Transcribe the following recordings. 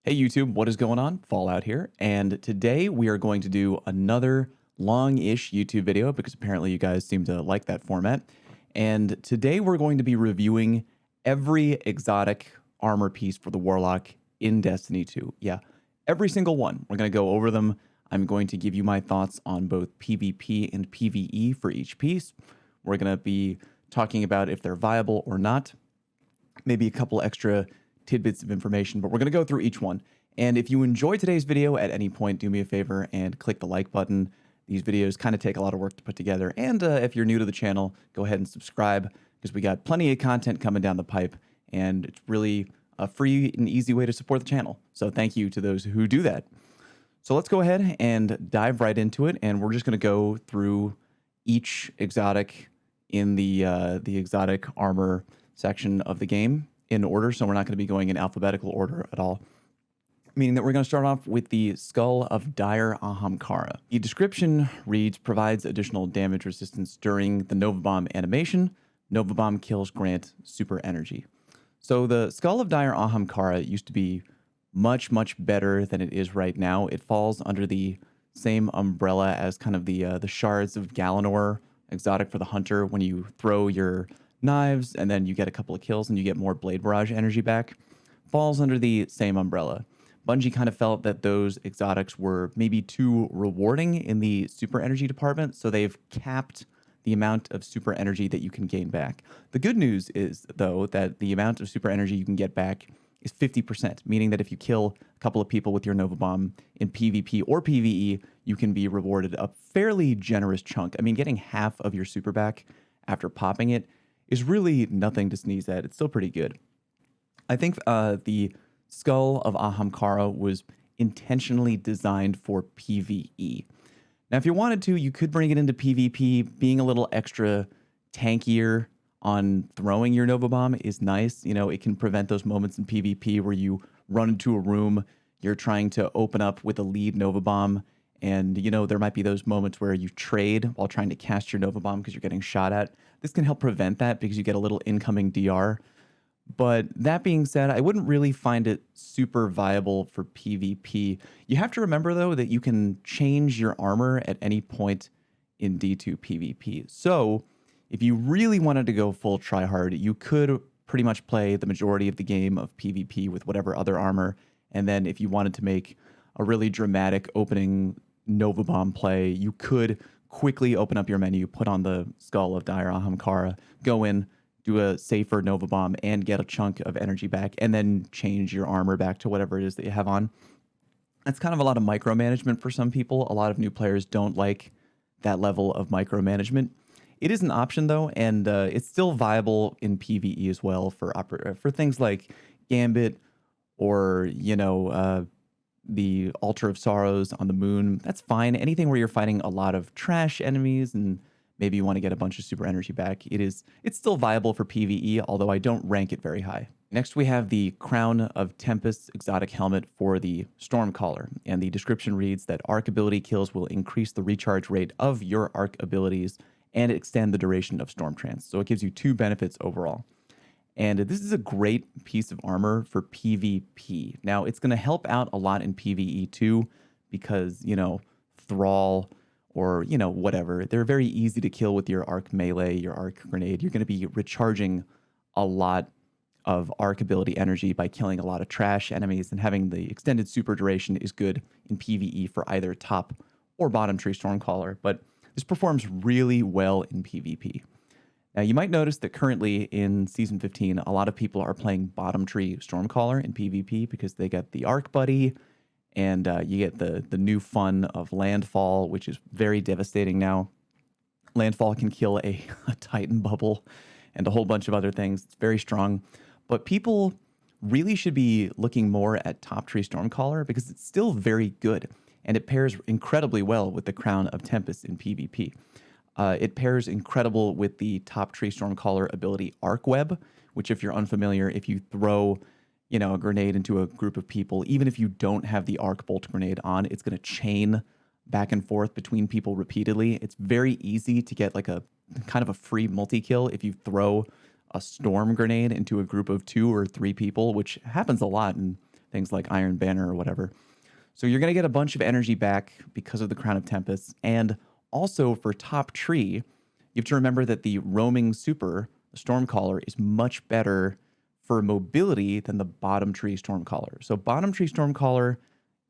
Hey YouTube, what is going on? Fallout here, and today we are going to do another long-ish YouTube video because apparently you guys seem to like that format. And today we're going to be reviewing every exotic armor piece for the Warlock in Destiny 2. Yeah, every single one. We're going to go over them. I'm going to give you my thoughts on both PvP and PvE for each piece. We're going to be talking about if they're viable or not. Maybe a couple extra tidbits of information, but we're going to go through each one. And if you enjoyed today's video at any point, do me a favor and click the like button. These videos kind of take a lot of work to put together. And if you're new to the channel, go ahead and subscribe because we got plenty of content coming down the pipe. And it's really a free and easy way to support the channel. So thank you to those who do that. So let's go ahead and dive right into it. And we're just going to go through each exotic in the exotic armor section of the game in order, so we're not going to be going in alphabetical order at all. Meaning that we're going to start off with the Skull of Dire Ahamkara. The description reads, provides additional damage resistance during the Nova Bomb animation. Nova Bomb kills grant super energy. So the Skull of Dire Ahamkara used to be much better than it is right now. It falls under the same umbrella as kind of the Shards of Galanor exotic for the hunter. When you throw your knives and then you get a couple of kills and you get more blade barrage energy back, falls under the same umbrella. Bungie kind of felt that those exotics were maybe too rewarding in the super energy department, so they've capped the amount of super energy that you can gain back. The good news is, though, that the amount of super energy you can get back is 50%, meaning that if you kill a couple of people with your Nova Bomb in PvP or PvE, you can be rewarded a fairly generous chunk. I mean, getting half of your super back after popping it is really nothing to sneeze at. It's still pretty good. I think the Skull of Ahamkara was intentionally designed for PvE. Now, if you wanted to, you could bring it into PvP. Being a little extra tankier on throwing your Nova Bomb is nice. You know, it can prevent those moments in PvP where you run into a room, you're trying to open up with a lead Nova Bomb, and, you know, there might be those moments where you trade while trying to cast your Nova Bomb because you're getting shot at. This can help prevent that because you get a little incoming DR. But that being said, I wouldn't really find it super viable for PvP. You have to remember, though, that you can change your armor at any point in D2 PvP. So if you really wanted to go full tryhard, you could pretty much play the majority of the game of PvP with whatever other armor. And then if you wanted to make a really dramatic opening Nova Bomb play, you could quickly open up your menu, put on the Skull of Dire Ahamkara, go in, do a safer Nova Bomb, and get a chunk of energy back, and then change your armor back to whatever it is that you have on. That's kind of a lot of micromanagement for some people. A lot of new players don't like that level of micromanagement. It is an option, though, and it's still viable in PvE as well for things like Gambit or, you know, the Altar of Sorrows on the moon. That's fine. Anything where you're fighting a lot of trash enemies and maybe you want to get a bunch of super energy back, it's still viable for PvE, although I don't rank it very high. Next, we have the Crown of Tempests exotic helmet for the Stormcaller, and the description reads that arc ability kills will increase the recharge rate of your arc abilities and extend the duration of Storm Trance. So it gives you 2 benefits overall. And this is a great piece of armor for PvP. Now, it's going to help out a lot in PvE too, because, you know, Thrall or, you know, whatever, they're very easy to kill with your arc melee, your arc grenade. You're going to be recharging a lot of arc ability energy by killing a lot of trash enemies, and having the extended super duration is good in PvE for either top or bottom tree Stormcaller, but this performs really well in PvP. Now, you might notice that currently in Season 15, a lot of people are playing bottom tree Stormcaller in PvP because they get the Arc Buddy, and you get the new fun of Landfall, which is very devastating now. Landfall can kill a Titan Bubble and a whole bunch of other things. It's very strong. But people really should be looking more at top tree Stormcaller because it's still very good, and it pairs incredibly well with the Crown of Tempest in PvP. It pairs incredible with the top tree Stormcaller ability Arc Web, which, if you're unfamiliar, if you throw, you know, a grenade into a group of people, even if you don't have the Arc Bolt grenade on, it's going to chain back and forth between people repeatedly. It's very easy to get like a kind of a free multi-kill if you throw a storm grenade into a group of 2 or 3 people, which happens a lot in things like Iron Banner or whatever. So you're going to get a bunch of energy back because of the Crown of Tempests. And also for top tree, you have to remember that the roaming super, the Stormcaller, is much better for mobility than the bottom tree Stormcaller. So bottom tree Stormcaller,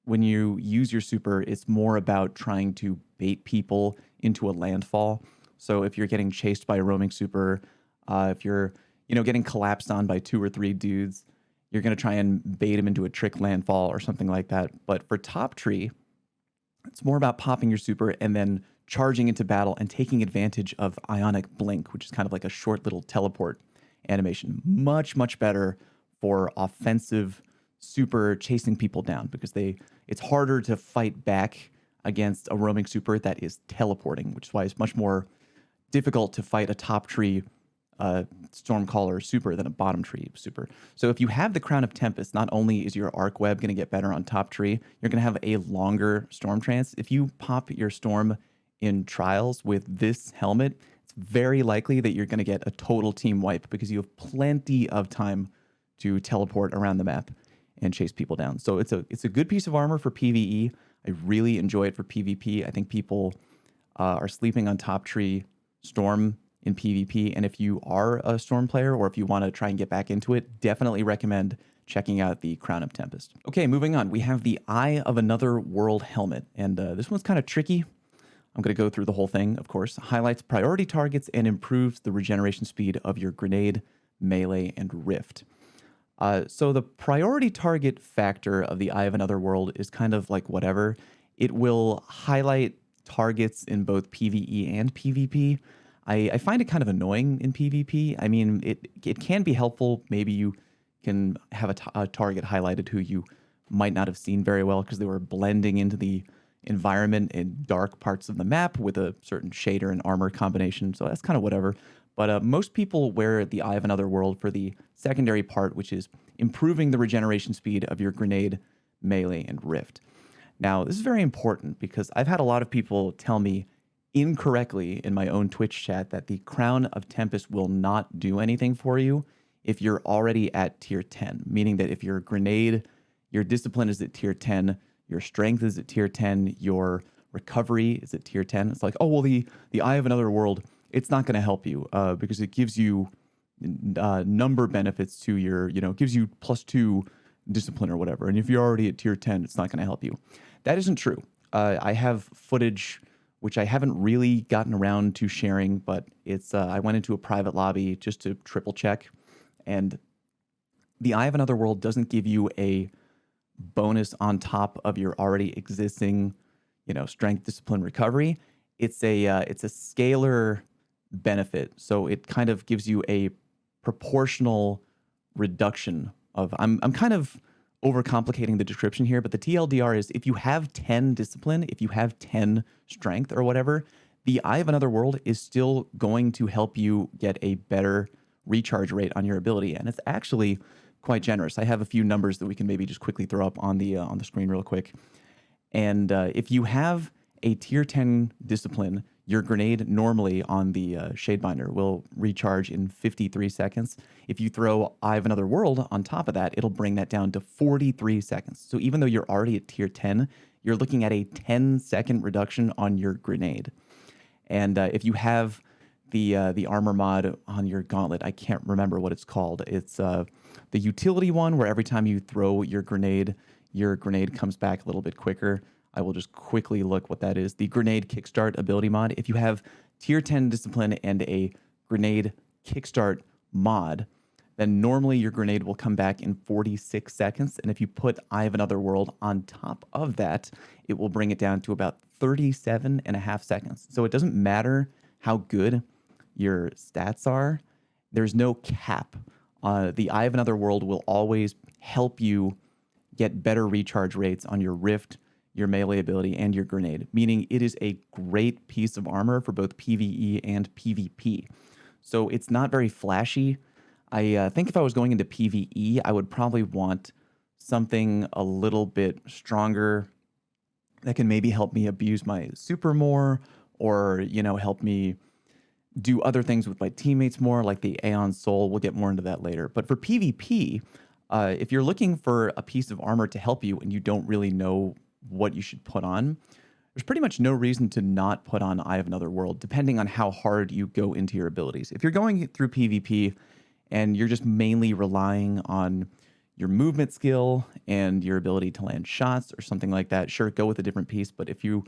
when you use your super, it's more about trying to bait people into a landfall. So if you're getting chased by a roaming super, if you're getting collapsed on by 2 or 3 dudes, you're going to try and bait him into a trick landfall or something like that. But for top tree, it's more about popping your super and then charging into battle and taking advantage of Ionic Blink, which is kind of like a short little teleport animation. Much, much better for offensive super chasing people down because it's harder to fight back against a roaming super that is teleporting, which is why it's much more difficult to fight a top tree Stormcaller super than a bottom tree super. So if you have the Crown of Tempest, not only is your arc web going to get better on top tree, you're going to have a longer storm trance. If you pop your storm in trials with this helmet, it's very likely that you're going to get a total team wipe because you have plenty of time to teleport around the map and chase people down. So it's a good piece of armor for PvE. I really enjoy it for PvP. I think people are sleeping on top tree storm in PvP, and if you are a storm player or if you want to try and get back into it, definitely recommend checking out the Crown of Tempest. Okay, moving on. We have the Eye of Another World helmet, and this one's kind of tricky. I'm going to go through the whole thing, of course. Highlights priority targets and improves the regeneration speed of your grenade, melee, and rift. So the priority target factor of the Eye of Another World is kind of like whatever. It will highlight targets in both PvE and PvP. I find it kind of annoying in PvP. I mean, it can be helpful. Maybe you can have a target highlighted who you might not have seen very well because they were blending into the environment in dark parts of the map with a certain shader and armor combination. So that's kind of whatever. But most people wear the Eye of Another World for the secondary part, which is improving the regeneration speed of your grenade, melee, and rift. Now, this is very important because I've had a lot of people tell me incorrectly in my own Twitch chat that the Crown of Tempest will not do anything for you if you're already at tier 10, meaning that if your grenade, your discipline is at tier 10, your strength is at tier 10, your recovery is at tier 10. It's like, oh, well, the Eye of Another World, it's not going to help you because it gives you number benefits to your, gives you +2 discipline or whatever. And if you're already at tier 10, it's not going to help you. That isn't true. I have footage which I haven't really gotten around to sharing, but it's I went into a private lobby just to triple check, and the Eye of Another World doesn't give you a bonus on top of your already existing, strength, discipline, recovery. It's a scalar benefit, so it kind of gives you a proportional reduction of. I'm kind of overcomplicating the description here, but the TLDR is if you have 10 discipline, if you have 10 strength or whatever, the Eye of Another World is still going to help you get a better recharge rate on your ability, and it's actually quite generous. I have a few numbers that we can maybe just quickly throw up on the screen real quick. And if you have a tier 10 discipline, your grenade normally on the Shadebinder will recharge in 53 seconds. If you throw Eye of Another World on top of that, it'll bring that down to 43 seconds. So even though you're already at tier 10, you're looking at a 10-second reduction on your grenade. And if you have the armor mod on your gauntlet, I can't remember what it's called. It's the utility one where every time you throw your grenade comes back a little bit quicker. I will just quickly look what that is. The Grenade Kickstart ability mod. If you have tier 10 discipline and a Grenade Kickstart mod, then normally your grenade will come back in 46 seconds. And if you put Eye of Another World on top of that, it will bring it down to about 37.5 seconds. So it doesn't matter how good your stats are. There's no cap. The Eye of Another World will always help you get better recharge rates on your Rift, your melee ability, and your grenade, meaning it is a great piece of armor for both PvE and PvP. So it's not very flashy. I think if I was going into PvE, I would probably want something a little bit stronger that can maybe help me abuse my super more, or, help me do other things with my teammates more, like the Aeon Soul. We'll get more into that later. But for PvP, If you're looking for a piece of armor to help you and you don't really know what you should put on, there's pretty much no reason to not put on Eye of Another World, depending on how hard you go into your abilities. If you're going through PvP and you're just mainly relying on your movement skill and your ability to land shots or something like that, sure, go with a different piece. But if you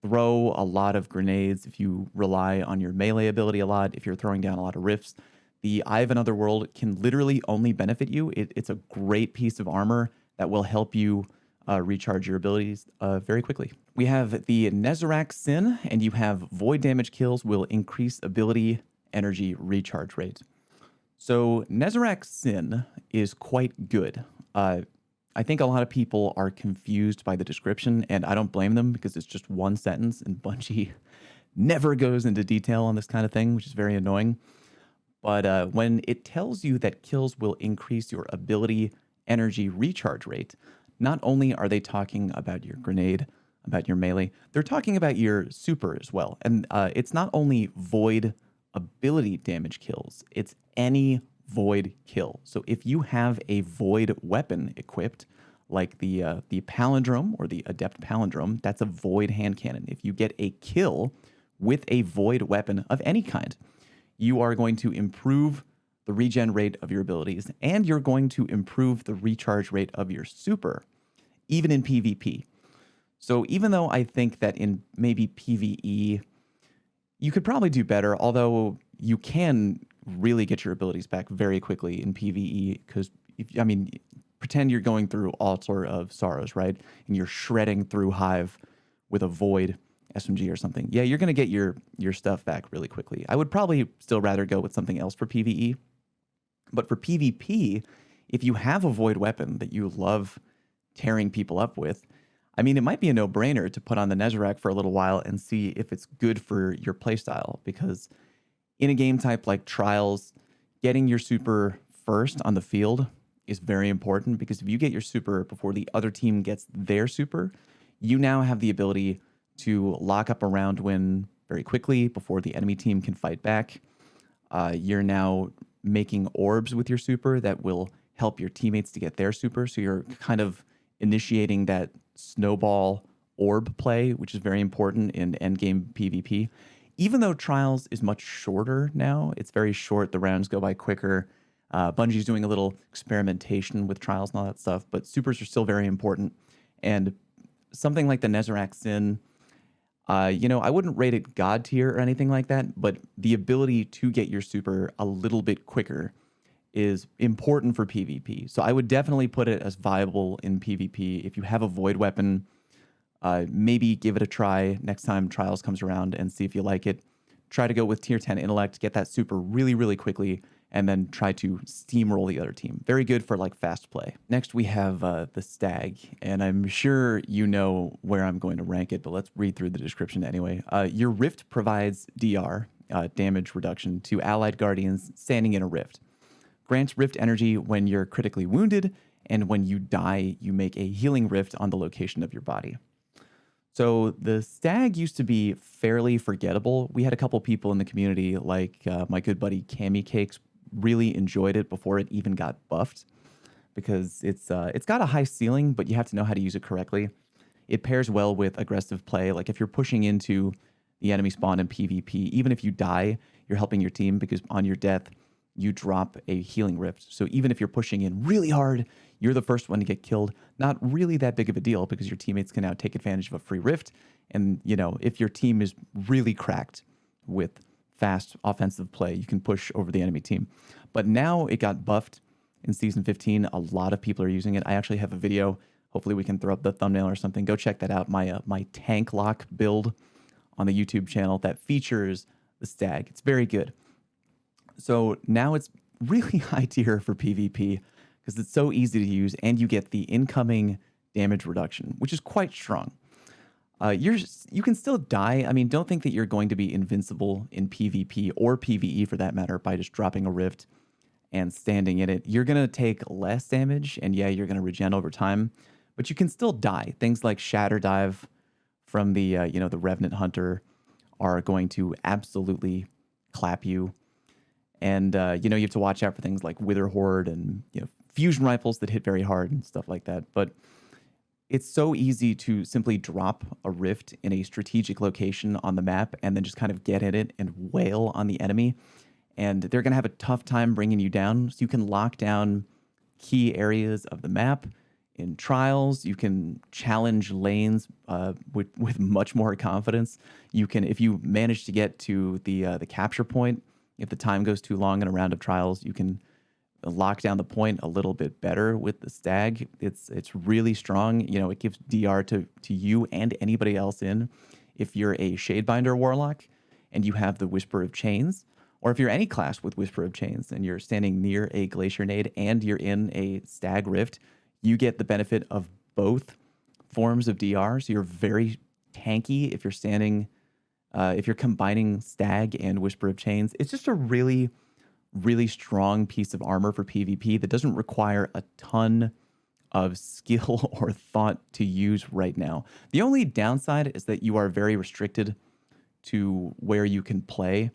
throw a lot of grenades, if you rely on your melee ability a lot, if you're throwing down a lot of rifts, the Eye of Another World can literally only benefit you. It's a great piece of armor that will help you recharge your abilities very quickly. We have the Nezarec Sin, and you have void damage kills will increase ability energy recharge rate. So Nezarec Sin is quite good. I think a lot of people are confused by the description, and I don't blame them because it's just one sentence, and Bungie never goes into detail on this kind of thing, which is very annoying. But when it tells you that kills will increase your ability energy recharge rate, not only are they talking about your grenade, about your melee, they're talking about your super as well. And it's not only void ability damage kills, it's any void kill. So if you have a void weapon equipped, like the palindrome or the adept palindrome, that's a void hand cannon. If you get a kill with a void weapon of any kind, you are going to improve the regen rate of your abilities, and you're going to improve the recharge rate of your super, even in PvP. So even though I think that in maybe PvE, you could probably do better, although you can really get your abilities back very quickly in PvE, because, pretend you're going through Altar of Sorrows, right? And you're shredding through Hive with a Void SMG or something. Yeah, you're going to get your stuff back really quickly. I would probably still rather go with something else for PvE. But for PvP, if you have a Void weapon that you love tearing people up with, it might be a no-brainer to put on the Nezarec for a little while and see if it's good for your playstyle. Because in a game type like Trials, getting your super first on the field is very important, because if you get your super before the other team gets their super, you now have the ability to lock up a round win very quickly before the enemy team can fight back. You're now making orbs with your super that will help your teammates to get their super. So you're kind of initiating that snowball orb play, which is very important in endgame PvP. Even though Trials is much shorter now, it's very short, the rounds go by quicker. Bungie's doing a little experimentation with Trials and all that stuff, but supers are still very important. And something like the Nezarec Sin, I wouldn't rate it God tier or anything like that, but the ability to get your super a little bit quicker is important for PvP. So I would definitely put it as viable in PvP. If you have a void weapon, maybe give it a try next time Trials comes around and see if you like it. Try to go with tier 10 intellect, get that super really, really quickly, and then try to steamroll the other team. Very good for like fast play. Next we have the Stag, and I'm sure you know where I'm going to rank it, but let's read through the description anyway. Your Rift provides DR, damage reduction, to allied guardians standing in a rift. Grants Rift energy when you're critically wounded, and when you die, you make a healing rift on the location of your body. So the Stag used to be fairly forgettable. We had a couple people in the community, like my good buddy Cami Cakes, really enjoyed it before it even got buffed, because it's got a high ceiling, but you have to know how to use it correctly. It pairs well with aggressive play. Like if you're pushing into the enemy spawn in PvP, even if you die, you're helping your team, because on your death, you drop a healing rift. So even if you're pushing in really hard, you're the first one to get killed. Not really that big of a deal, because your teammates can now take advantage of a free rift. And, if your team is really cracked with fast offensive play, you can push over the enemy team. But now it got buffed in Season 15. A lot of people are using it. I actually have a video. Hopefully we can throw up the thumbnail or something. Go check that out. My tank lock build on the YouTube channel that features the Stag. It's very good. So now it's really high tier for PvP, because it's so easy to use, and you get the incoming damage reduction, which is quite strong. You can still die. Don't think that you're going to be invincible in PvP or PvE for that matter by just dropping a rift and standing in it. You're going to take less damage, and yeah, you're going to regen over time, but you can still die. Things like Shatter Dive from the the Revenant Hunter are going to absolutely clap you. And you have to watch out for things like Wither Horde and fusion rifles that hit very hard and stuff like that. But it's so easy to simply drop a rift in a strategic location on the map and then just kind of get in it and wail on the enemy. And they're going to have a tough time bringing you down. So you can lock down key areas of the map in trials. You can challenge lanes with much more confidence. You can, if you manage to get to the capture point, if the time goes too long in a round of trials, you can lock down the point a little bit better with the Stag. It's really strong. You know, it gives DR to you and anybody else in. If you're a Shadebinder Warlock and you have the Whisper of Chains, or if you're any class with Whisper of Chains and you're standing near a Glacier Nade and you're in a Stag Rift, you get the benefit of both forms of DR. So you're very tanky if you're standing, if you're combining Stag and Whisper of Chains. It's just a really strong piece of armor for PvP that doesn't require a ton of skill or thought to use right now. The only downside is that you are very restricted to where you can play.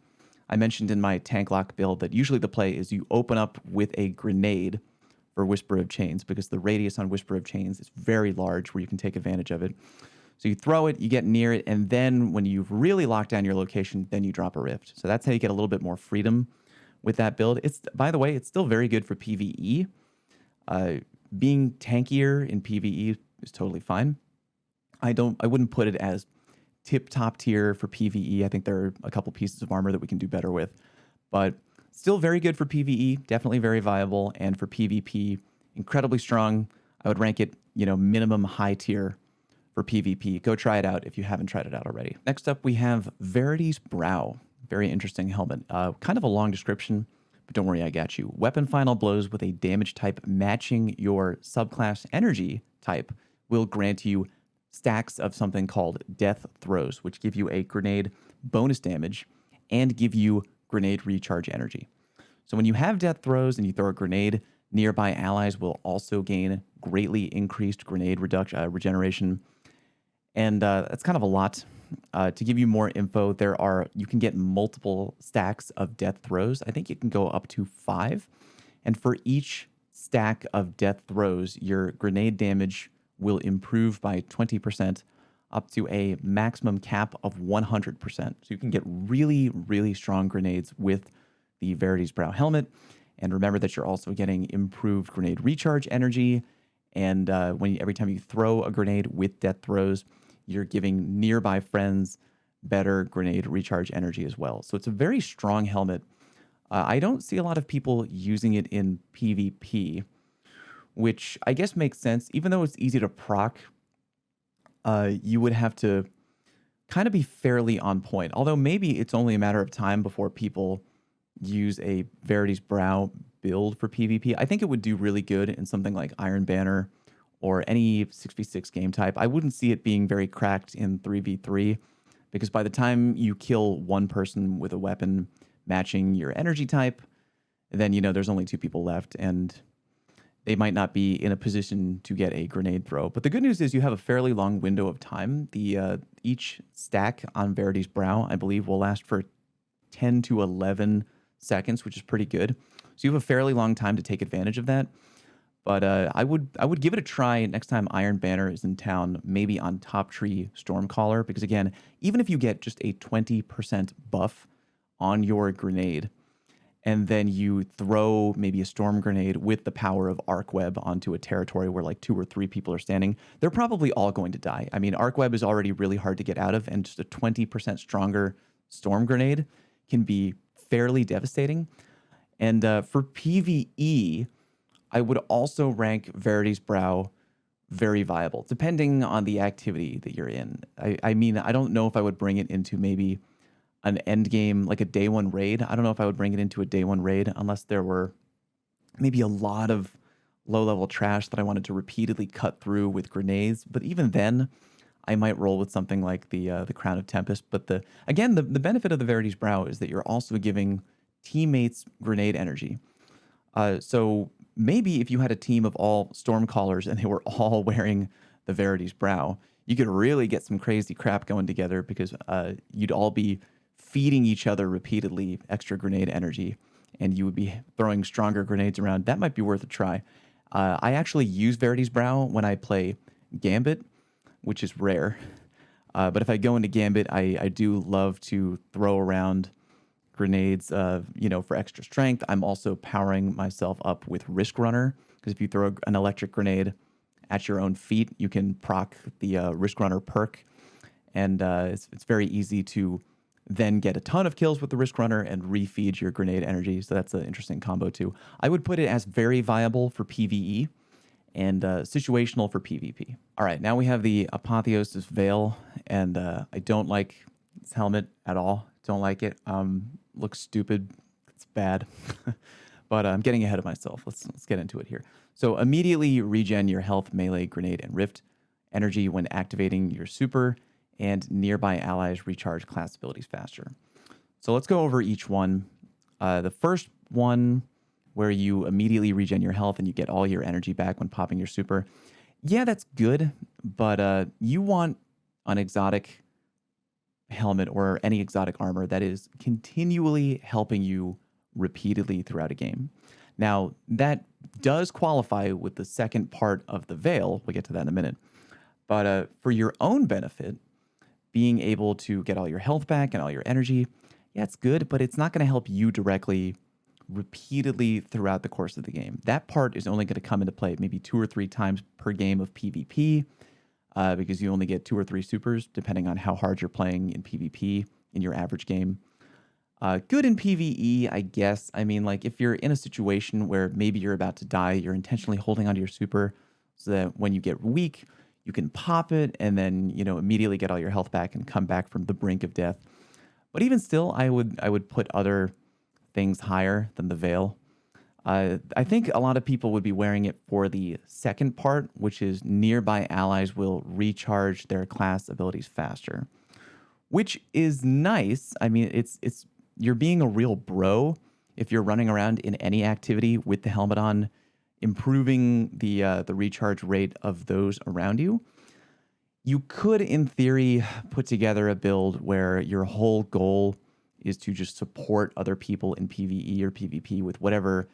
I mentioned in my tank lock build that usually the play is you open up with a grenade for Whisper of Chains because the radius on Whisper of Chains is very large where you can take advantage of it. So you throw it, you get near it, and then when you've really locked down your location, then you drop a rift. So that's how you get a little bit more freedom with that build. It's, by the way, it's still very good for PvE. Being tankier in PvE is totally fine. I wouldn't put it as top tier for PvE. I think there are a couple pieces of armor that we can do better with, but still very good for PvE, definitely very viable, and for PvP, incredibly strong. I would rank it, you know, minimum high tier for PvP. Go try it out if you haven't tried it out already. Next up, we have Verity's Brow. Very interesting helmet. Kind of a long description, but don't worry, I got you. Weapon final blows with a damage type matching your subclass energy type will grant you stacks of something called Death Throws, which give you a grenade bonus damage and give you grenade recharge energy. So when you have Death Throws and you throw a grenade, nearby allies will also gain greatly increased grenade regeneration. And that's kind of a lot. To give you more info, you can get multiple stacks of Death Throws. I think you can go up to 5. And for each stack of Death Throws, your grenade damage will improve by 20% up to a maximum cap of 100%. So you can get really strong grenades with the Verity's Brow helmet. And remember that you're also getting improved grenade recharge energy. And every time you throw a grenade with Death Throws, you're giving nearby friends better grenade recharge energy as well. So it's a very strong helmet. I don't see a lot of people using it in PvP, which I guess makes sense. Even though it's easy to proc, you would have to kind of be fairly on point. Although maybe it's only a matter of time before people use a Verity's Brow build for PvP. I think it would do really good in something like Iron Banner or any 6v6 game type. I wouldn't see it being very cracked in 3v3 because by the time you kill one person with a weapon matching your energy type, then, you know, there's only 2 people left and they might not be in a position to get a grenade throw. But the good news is you have a fairly long window of time. Each stack on Verity's Brow, I believe, will last for 10 to 11 seconds, which is pretty good. So you have a fairly long time to take advantage of that. But I would give it a try next time Iron Banner is in town, maybe on Top Tree Stormcaller, because again, even if you get just a 20% buff on your grenade, and then you throw maybe a storm grenade with the power of Arc Web onto a territory where like 2 or 3 people are standing, they're probably all going to die. I mean, Arc Web is already really hard to get out of, and just a 20% stronger storm grenade can be fairly devastating. And for PvE, I would also rank Verity's Brow very viable, depending on the activity that you're in. I mean, I don't know if I would bring it into maybe an end game, like a day 1 raid. I don't know if I would bring it into a day 1 raid unless there were maybe a lot of low-level trash that I wanted to repeatedly cut through with grenades. But even then, I might roll with something like the Crown of Tempest. But the benefit of the Verity's Brow is that you're also giving teammates grenade energy. So maybe if you had a team of all Stormcallers and they were all wearing the Verity's Brow, you could really get some crazy crap going together because you'd all be feeding each other repeatedly extra grenade energy, and you would be throwing stronger grenades around. That might be worth a try. I actually use Verity's Brow when I play Gambit, which is rare. But if I go into Gambit, I do love to throw around grenades, you know, for extra strength. I'm also powering myself up with Risk Runner, because if you throw an electric grenade at your own feet, you can proc the Risk Runner perk, and it's very easy to then get a ton of kills with the Risk Runner and refeed your grenade energy. So that's an interesting combo too. I would put it as very viable for PvE and situational for PvP. All right, now we have the Apotheosis Veil, and I don't like this helmet at all. Don't like it. Looks stupid. It's bad. But I'm getting ahead of myself. Let's get into it here. So immediately regen your health, melee, grenade, and rift energy when activating your super, and nearby allies recharge class abilities faster. So let's go over each one. The first one, where you immediately regen your health and you get all your energy back when popping your super. Yeah, that's good, but you want an exotic helmet or any exotic armor that is continually helping you repeatedly throughout a game. Now, that does qualify with the second part of the veil. We'll get to that in a minute. But for your own benefit, being able to get all your health back and all your energy, yeah, it's good, but it's not going to help you directly repeatedly throughout the course of the game. That part is only going to come into play maybe 2 or 3 times per game of PvP, because you only get 2 or 3 supers, depending on how hard you're playing in PvP in your average game. Good in PvE, I guess. I mean, like, if you're in a situation where maybe you're about to die, you're intentionally holding onto your super so that when you get weak, you can pop it and then, you know, immediately get all your health back and come back from the brink of death. But even still, I would put other things higher than the Veil. I think a lot of people would be wearing it for the second part, which is nearby allies will recharge their class abilities faster, which is nice. I mean, it's you're being a real bro if you're running around in any activity with the helmet on, improving the recharge rate of those around you. You could, in theory, put together a build where your whole goal is to just support other people in PvE or PvP with whatever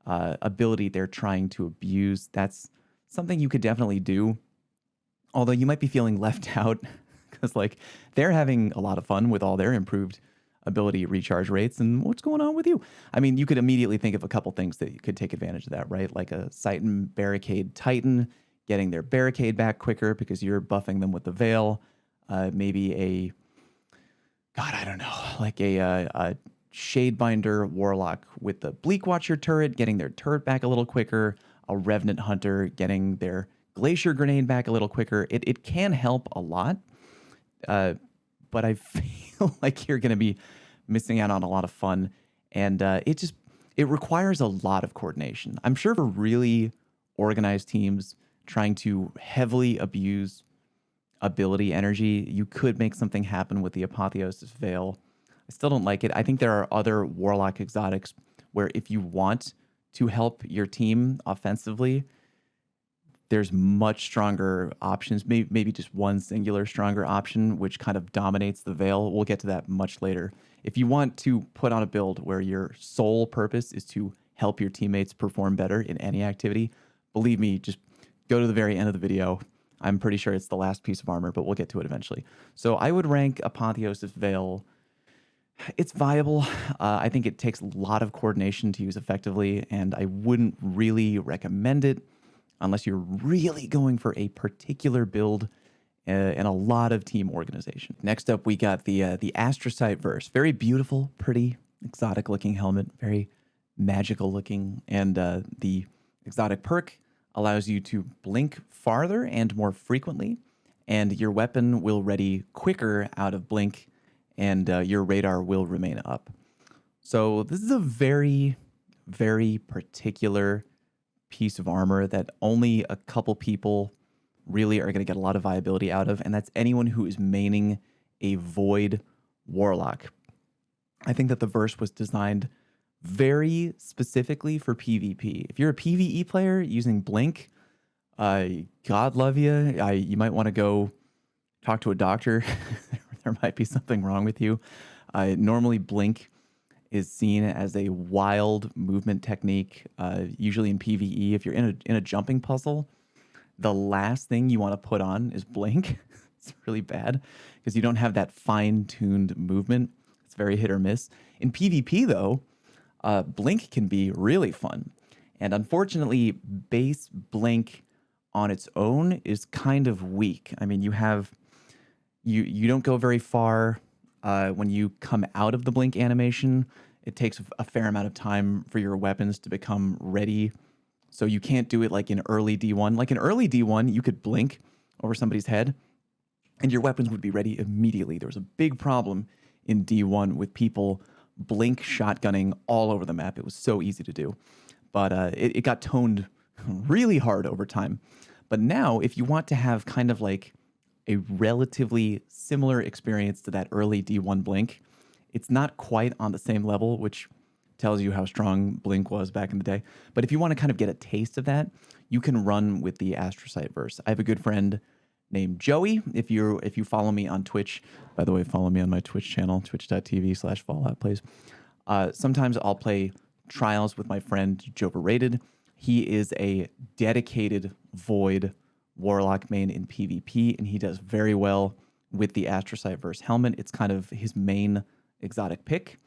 ability they're trying to abuse. That's something you could definitely do. Although you might be feeling left out because, like, they're having a lot of fun with all their improved ability recharge rates, and what's going on with you? I mean, you could immediately think of a couple things that could take advantage of that, right? Like a Titan Barricade Titan, getting their barricade back quicker because you're buffing them with the Veil. Maybe a, God, I don't know, like a Shadebinder Warlock with the Bleak Watcher turret, getting their turret back a little quicker. A Revenant Hunter getting their Glacier Grenade back a little quicker. It can help a lot, but I feel like you're going to be missing out on a lot of fun, and it requires a lot of coordination. I'm sure for really organized teams trying to heavily abuse ability energy, you could make something happen with the Apotheosis Veil. I still don't like it. I think there are other Warlock Exotics where if you want to help your team offensively, there's much stronger options, maybe just one singular stronger option, which kind of dominates the Veil. We'll get to that much later. If you want to put on a build where your sole purpose is to help your teammates perform better in any activity, believe me, just go to the very end of the video. I'm pretty sure it's the last piece of armor, but we'll get to it eventually. So I would rank Apotheosis Veil. It's viable. I think it takes a lot of coordination to use effectively, and I wouldn't really recommend it unless you're really going for a particular build and a lot of team organization. Next up, we got the Astrocyte Verse. Very beautiful, pretty, exotic-looking helmet. Very magical-looking. And the exotic perk allows you to blink farther and more frequently, and your weapon will ready quicker out of blink, and your radar will remain up. So this is a very, very particular piece of armor that only a couple people really are going to get a lot of viability out of, and that's anyone who is maining a Void Warlock. I think that the Verse was designed very specifically for PvP. If you're a PvE player using Blink, God love you. You might want to go talk to a doctor. There might be something wrong with you. Normally, Blink is seen as a wild movement technique, usually in PvE. If you're in a jumping puzzle, the last thing you want to put on is Blink. It's really bad because you don't have that fine-tuned movement. It's very hit or miss. In PvP, though, Blink can be really fun. And unfortunately, base Blink on its own is kind of weak. I mean, you don't go very far when you come out of the Blink animation. It takes a fair amount of time for your weapons to become ready. So you can't do it like in early D1. Like in early D1, you could blink over somebody's head and your weapons would be ready immediately. There was a big problem in D1 with people blink shotgunning all over the map. It was so easy to do. But it got toned really hard over time. But now, if you want to have kind of like a relatively similar experience to that early D1 blink, it's not quite on the same level, which tells you how strong Blink was back in the day. But if you want to kind of get a taste of that, you can run with the Astrocyte Verse. I have a good friend named Joey. If you follow me on Twitch, by the way, follow me on my Twitch channel, twitch.tv/falloutplays. Sometimes I'll play trials with my friend Joe Overrated. He is a dedicated Void Warlock main in PvP, and he does very well with the Astrocyte Verse helmet. It's kind of his main exotic pick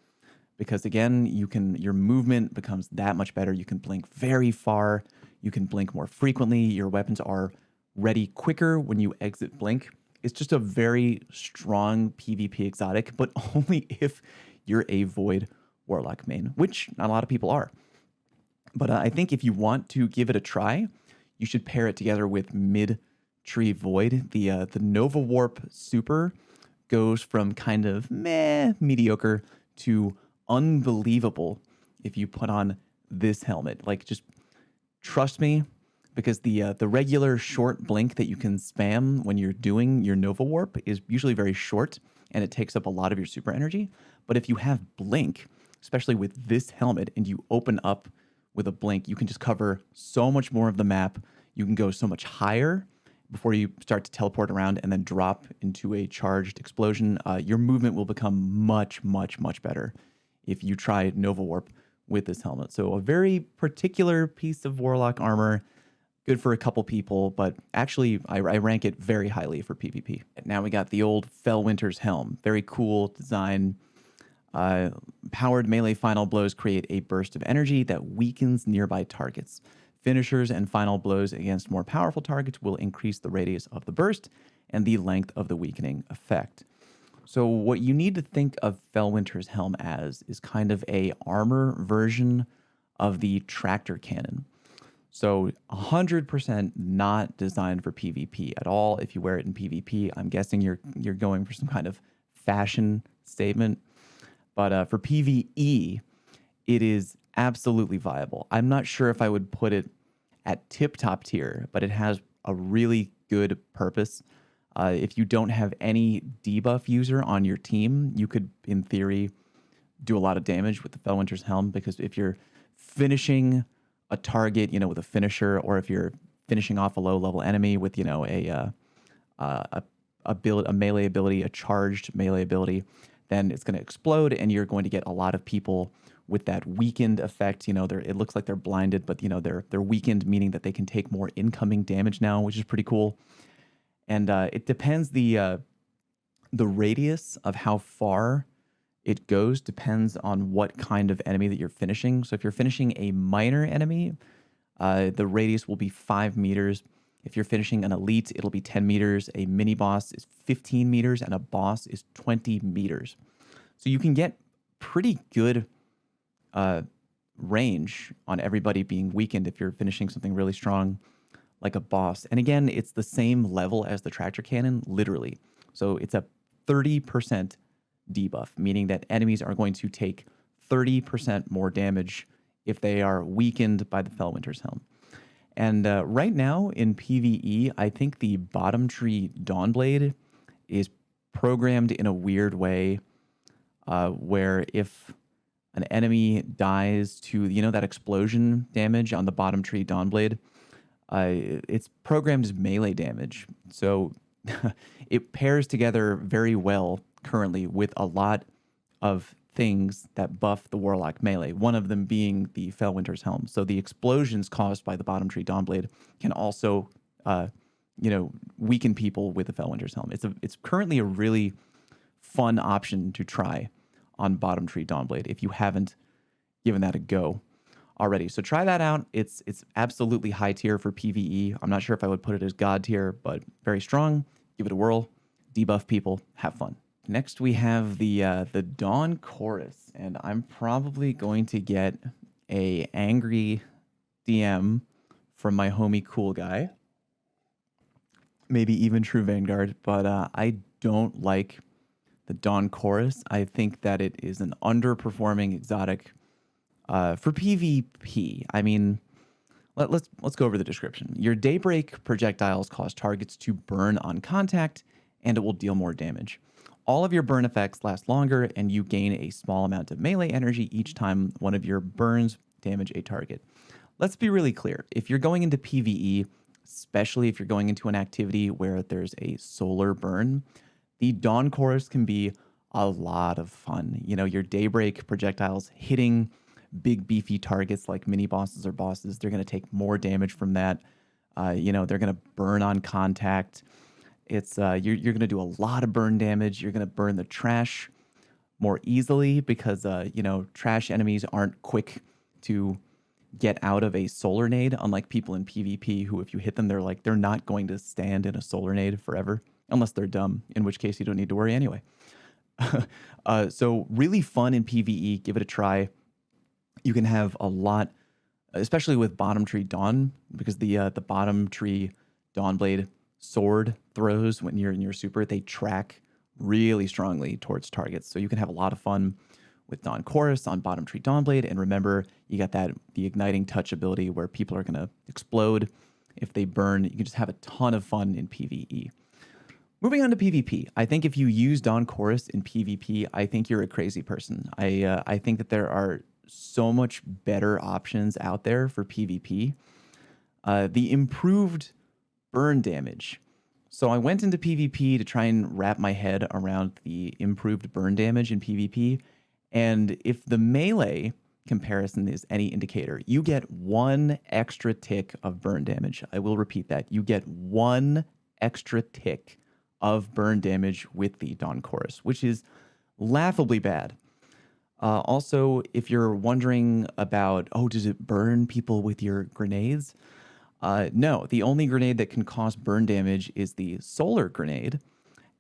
because, again, your movement becomes that much better. You can blink very far. You can blink more frequently. Your weapons are ready quicker when you exit blink. It's just a very strong PvP exotic, but only if you're a Void Warlock main, which not a lot of people are. But I think if you want to give it a try, you should pair it together with Mid-Tree Void. The Nova Warp Super goes from kind of mediocre to unbelievable if you put on this helmet. Like, just trust me, because the regular short blink that you can spam when you're doing your Nova Warp is usually very short, and it takes up a lot of your super energy. But if you have blink, especially with this helmet, and you open up with a blink, you can just cover so much more of the map. You can go so much higher before you start to teleport around and then drop into a charged explosion. Your movement will become much, much, much better if you try Nova Warp with this helmet. So a very particular piece of Warlock armor, good for a couple people, but actually I rank it very highly for PvP. Now we got the old Felwinter's Helm. Very cool design. Powered melee final blows create a burst of energy that weakens nearby targets. Finishers and final blows against more powerful targets will increase the radius of the burst and the length of the weakening effect. So what you need to think of Felwinter's Helm as is kind of a armor version of the tractor cannon. So 100% not designed for PvP at all. If you wear it in PvP, I'm guessing you're going for some kind of fashion statement. But for PvE, it is absolutely viable. I'm not sure if I would put it at tip-top tier, but it has a really good purpose. If you don't have any debuff user on your team, you could, in theory, do a lot of damage with the Felwinter's Helm, because if you're finishing a target, with a finisher, or if you're finishing off a low-level enemy with, a melee ability, a charged melee ability, then it's going to explode, and you're going to get a lot of people with that weakened effect. It looks like they're blinded, but they're weakened, meaning that they can take more incoming damage now, which is pretty cool. And it depends, the radius of how far it goes depends on what kind of enemy that you're finishing. So if you're finishing a minor enemy, the radius will be 5 meters. If you're finishing an elite, it'll be 10 meters. A mini boss is 15 meters, and a boss is 20 meters. So you can get pretty good range on everybody being weakened if you're finishing something really strong like a boss. And again, it's the same level as the tractor cannon, literally. So it's a 30% debuff, meaning that enemies are going to take 30% more damage if they are weakened by the Felwinter's Helm. And right now in PvE, I think the bottom tree Dawnblade is programmed in a weird way where if an enemy dies to, that explosion damage on the bottom tree Dawnblade, it's programmed as melee damage. So it pairs together very well currently with a lot of things that buff the Warlock melee, one of them being the Felwinter's Helm. So the explosions caused by the bottom tree Dawnblade can also, weaken people with the Felwinter's Helm. It's currently a really fun option to try on bottom tree Dawnblade if you haven't given that a go already. So try that out. It's absolutely high tier for PvE. I'm not sure if I would put it as god tier, but very strong. Give it a whirl. Debuff people. Have fun. Next we have the Dawn Chorus, and I'm probably going to get a angry DM from my homie Cool Guy. Maybe even True Vanguard, but I don't like the Dawn Chorus. I think that it is an underperforming exotic for PvP. I mean, let's go over the description. Your Daybreak projectiles cause targets to burn on contact, and it will deal more damage. All of your burn effects last longer, and you gain a small amount of melee energy each time one of your burns damage a target. Let's be really clear. If you're going into PvE, especially if you're going into an activity where there's a solar burn, the Dawn Chorus can be a lot of fun. You know, your Daybreak projectiles hitting big beefy targets like mini bosses or bosses, they're going to take more damage from that. They're going to burn on contact. It's you're going to do a lot of burn damage. You're going to burn the trash more easily because trash enemies aren't quick to get out of a solar nade, unlike people in PvP who, if you hit them, they're not going to stand in a solar nade forever unless they're dumb, in which case you don't need to worry anyway. So really fun in PvE. Give it a try. You can have a lot, especially with bottom tree Dawn, because the bottom tree Dawnblade sword throws when you're in your super, they track really strongly towards targets. So you can have a lot of fun with Dawn Chorus on bottom tree Dawnblade. And remember, you got the igniting touch ability where people are going to explode if they burn. You can just have a ton of fun in PvE. Moving on to PvP, I think if you use Dawn Chorus in PvP, I think you're a crazy person. I think that there are so much better options out there for PvP. The improved burn damage. So I went into PvP to try and wrap my head around the improved burn damage in PvP. And if the melee comparison is any indicator, you get 1 extra tick of burn damage. I will repeat that. You get 1 extra tick of burn damage with the Dawn Chorus, which is laughably bad. Also, if you're wondering about, does it burn people with your grenades? No, the only grenade that can cause burn damage is the solar grenade,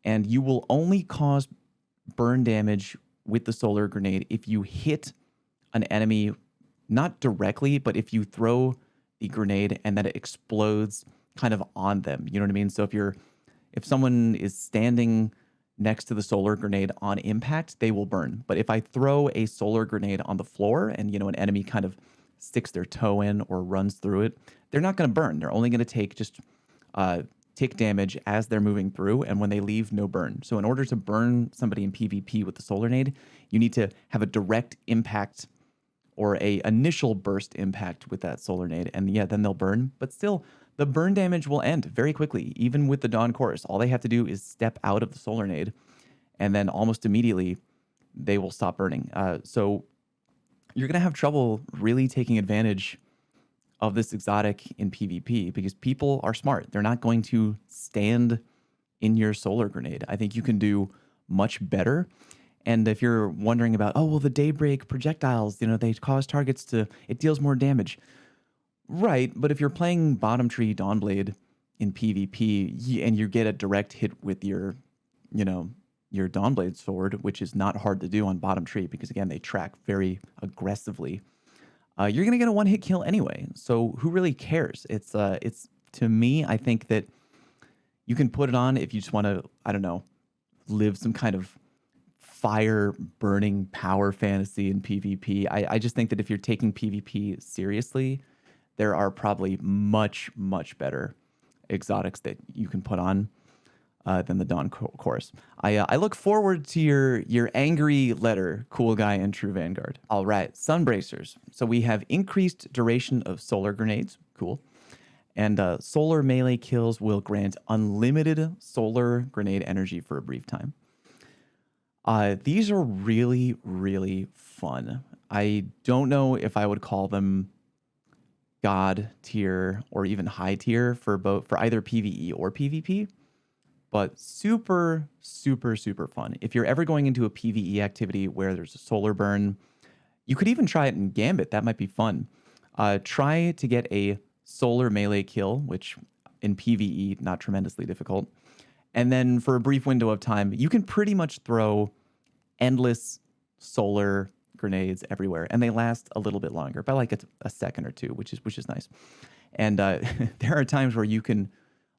and you will only cause burn damage with the solar grenade if you hit an enemy, not directly, but if you throw the grenade and then it explodes kind of on them. You know what I mean? So if someone is standing next to the solar grenade on impact, they will burn. But if I throw a solar grenade on the floor and, an enemy kind of sticks their toe in or runs through it, they're not going to burn. They're only going to take just tick damage as they're moving through, and when they leave, no burn. So in order to burn somebody in PvP with the solar nade, you need to have a direct impact or a initial burst impact with that solar nade, and then they'll burn. But still, the burn damage will end very quickly, even with the Dawn Chorus. All they have to do is step out of the solar nade, and then almost immediately they will stop burning. So you're going to have trouble really taking advantage of this exotic in PvP because people are smart. They're not going to stand in your solar grenade. I think you can do much better. And if you're wondering about, the Daybreak projectiles, they cause targets it deals more damage. Right, but if you're playing bottom tree Dawnblade in PvP and you get a direct hit with your Dawnblade sword, which is not hard to do on bottom tree because, again, they track very aggressively, you're going to get a one-hit kill anyway. So who really cares? It's to me, I think that you can put it on if you just want to, live some kind of fire-burning power fantasy in PvP. I just think that if you're taking PvP seriously, there are probably much, much better exotics that you can put on than the Dawn Chorus. I look forward to your angry letter, Cool Guy and True Vanguard. All right, Sunbracers. So we have increased duration of solar grenades. Cool. And solar melee kills will grant unlimited solar grenade energy for a brief time. These are really, really fun. I don't know if I would call them god tier or even high tier for either PvE or PvP, but super, super, super fun. If you're ever going into a PvE activity where there's a solar burn, you could even try it in Gambit. That might be fun. Try to get a solar melee kill, which in PvE, not tremendously difficult. And then for a brief window of time, you can pretty much throw endless solar grenades everywhere, and they last a little bit longer, by like a second or two, which is nice. And there are times where you can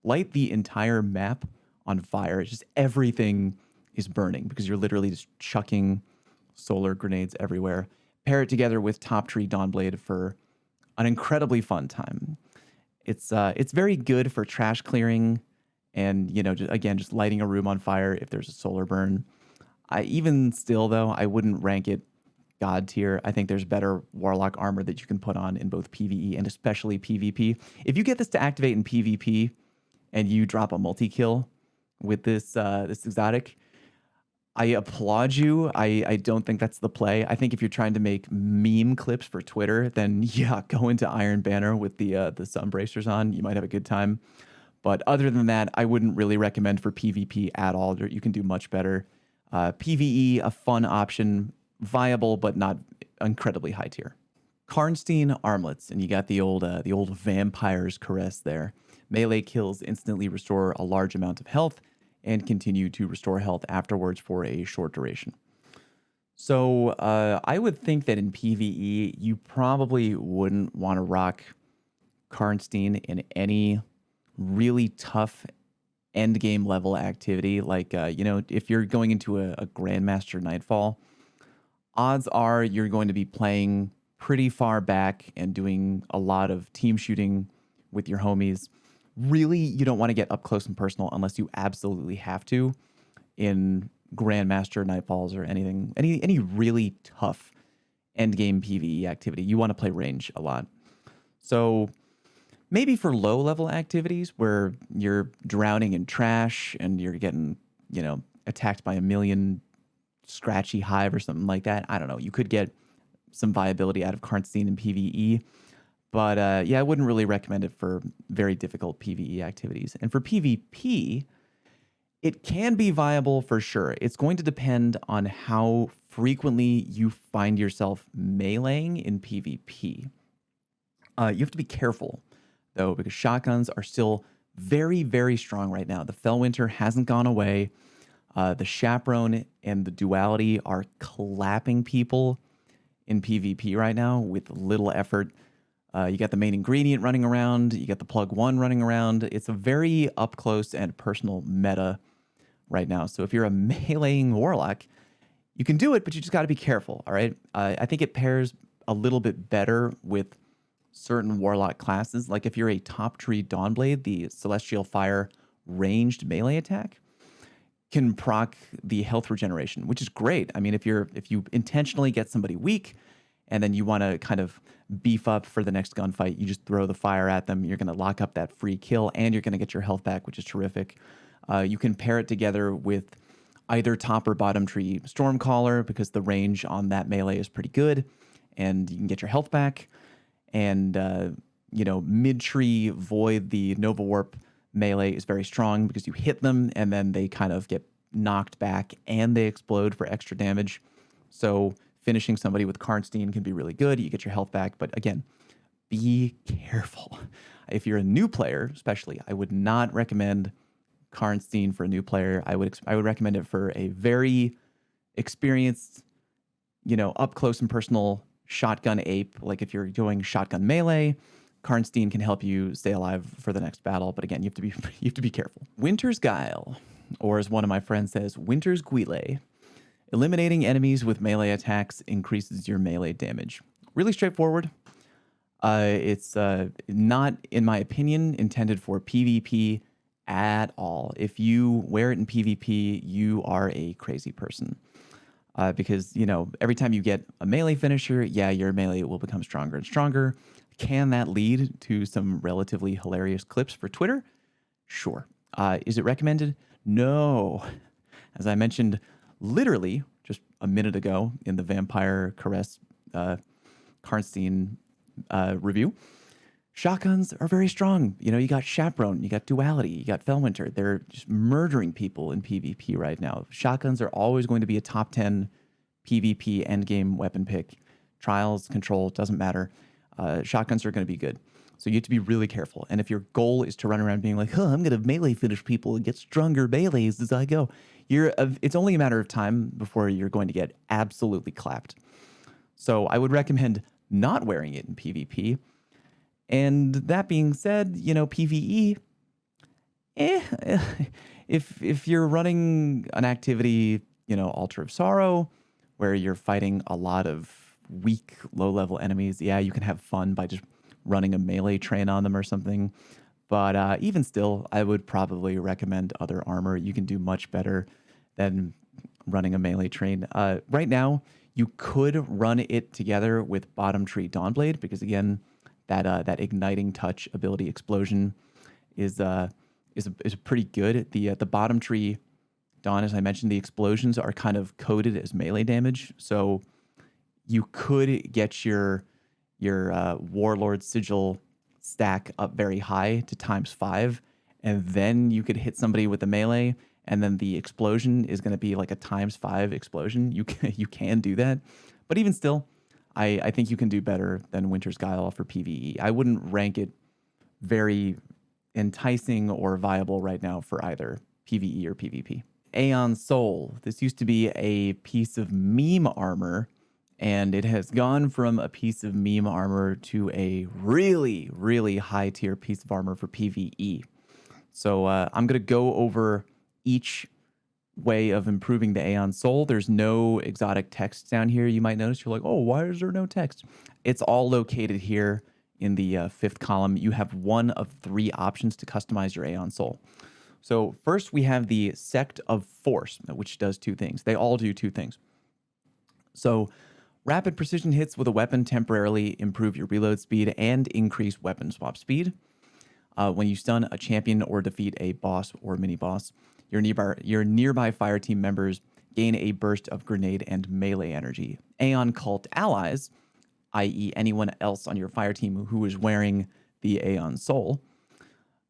light the entire map on fire. It's just everything is burning because you're literally just chucking solar grenades everywhere. Pair it together with Top Tree Dawnblade for an incredibly fun time. It's very good for trash clearing and, you know, just lighting a room on fire if there's a solar burn. Even still, though, I wouldn't rank it god tier. I think there's better Warlock armor that you can put on in both PvE and especially PvP. If you get this to activate in PvP and you drop a multi-kill with this exotic, I applaud you. I don't think that's the play. I think if you're trying to make meme clips for Twitter, then yeah, go into Iron Banner with the Sunbracers on. You might have a good time. But other than that, I wouldn't really recommend for PvP at all. You can do much better. PvE, a fun option, viable, but not incredibly high tier. Karnstein Armlets, and you got the old Vampire's Caress there. Melee kills instantly restore a large amount of health and continue to restore health afterwards for a short duration. So I would think that in PvE, you probably wouldn't want to rock Karnstein in any really tough end game level activity. Like, you know, if you're going into a Grandmaster Nightfall, odds are you're going to be playing pretty far back and doing a lot of team shooting with your homies. Really, you don't want to get up close and personal unless you absolutely have to in Grandmaster Nightfalls or anything, any really tough end game PvE activity. You want to play range a lot. So maybe for low level activities where you're drowning in trash and you're getting, you know, attacked by a million scratchy hive or something like that. I don't know. You could get some viability out of Karnstein in PvE. But yeah, I wouldn't really recommend it for very difficult PvE activities. And for PvP, it can be viable for sure. It's going to depend on how frequently you find yourself meleeing in PvP. You have to be careful, though, because shotguns are still very, very strong right now. The Felwinter hasn't gone away. The Chaperone and the Duality are clapping people in PvP right now with little effort. You got the main ingredient running around. You got the plug one running around. It's a very up close and personal meta right now. So if you're a meleeing Warlock, you can do it, but you just got to be careful. All right. I think it pairs a little bit better with certain Warlock classes. Like if you're a Top Tree Dawnblade, the Celestial Fire ranged melee attack can proc the health regeneration, which is great. I mean, if you intentionally get somebody weak and then you want to kind of beef up for the next gunfight, you just throw the fire at them. You're going to lock up that free kill and you're going to get your health back, which is terrific. You can pair it together with either top or bottom tree Stormcaller because the range on that melee is pretty good and you can get your health back. And, you know, mid-tree Void, the Nova Warp melee is very strong because you hit them and then they kind of get knocked back and they explode for extra damage. So finishing somebody with Karnstein can be really good. You get your health back. But again, be careful. If you're a new player, especially, I would not recommend Karnstein for a new player. I would recommend it for a very experienced, you know, up close and personal shotgun ape. Like if you're doing shotgun melee, Karnstein can help you stay alive for the next battle. But again, you have to be careful. Winter's Guile, or as one of my friends says, Winter's Guile. Eliminating enemies with melee attacks increases your melee damage. Really straightforward. It's not, in my opinion, intended for PvP at all. If you wear it in PvP, you are a crazy person. Because, you know, every time you get a melee finisher, yeah, your melee will become stronger and stronger. Can that lead to some relatively hilarious clips for Twitter? Sure. Is it recommended? No. As I mentioned, literally just a minute ago in the Vampire Caress Karnstein review, shotguns are very strong. You know, you got Chaperone, you got Duality, you got Felwinter. They're just murdering people in PvP right now. Shotguns are always going to be a top 10 PvP endgame weapon pick. Trials, control, doesn't matter. Shotguns are going to be good. So you have to be really careful. And if your goal is to run around being like, I'm going to melee finish people and get stronger melees as I go, it's only a matter of time before you're going to get absolutely clapped. So I would recommend not wearing it in PvP. And that being said, you know, PvE, if you're running an activity, you know, Altar of Sorrow, where you're fighting a lot of weak, low-level enemies, yeah, you can have fun by just running a melee train on them or something. But even still, I would probably recommend other armor. You can do much better than running a melee train. Right now, you could run it together with Bottom Tree Dawnblade, because again, that igniting touch ability explosion is pretty good. The Bottom Tree Dawn, as I mentioned, the explosions are kind of coded as melee damage, so you could get your Warlord Sigil stack up very high to ×5, and then you could hit somebody with a melee, and then the explosion is going to be like a ×5 explosion. You can do that, but even still, I think you can do better than Winter's Guile for PvE. I wouldn't rank it very enticing or viable right now for either PvE or PvP. Aeon Soul. This used to be a piece of meme armor, and it has gone from a piece of meme armor to a really, really high tier piece of armor for PvE. So I'm going to go over each way of improving the Aeon Soul. There's no exotic text down here. You might notice, you're like, oh, why is there no text? It's all located here in the 5th column. You have one of 3 options to customize your Aeon Soul. So first we have the Sect of Force, which does 2 things. They all do 2 things. So rapid precision hits with a weapon temporarily improve your reload speed and increase weapon swap speed. When you stun a champion or defeat a boss or mini-boss, your nearby fire team members gain a burst of grenade and melee energy. Aeon Cult allies, i.e. anyone else on your fire team who is wearing the Aeon Soul,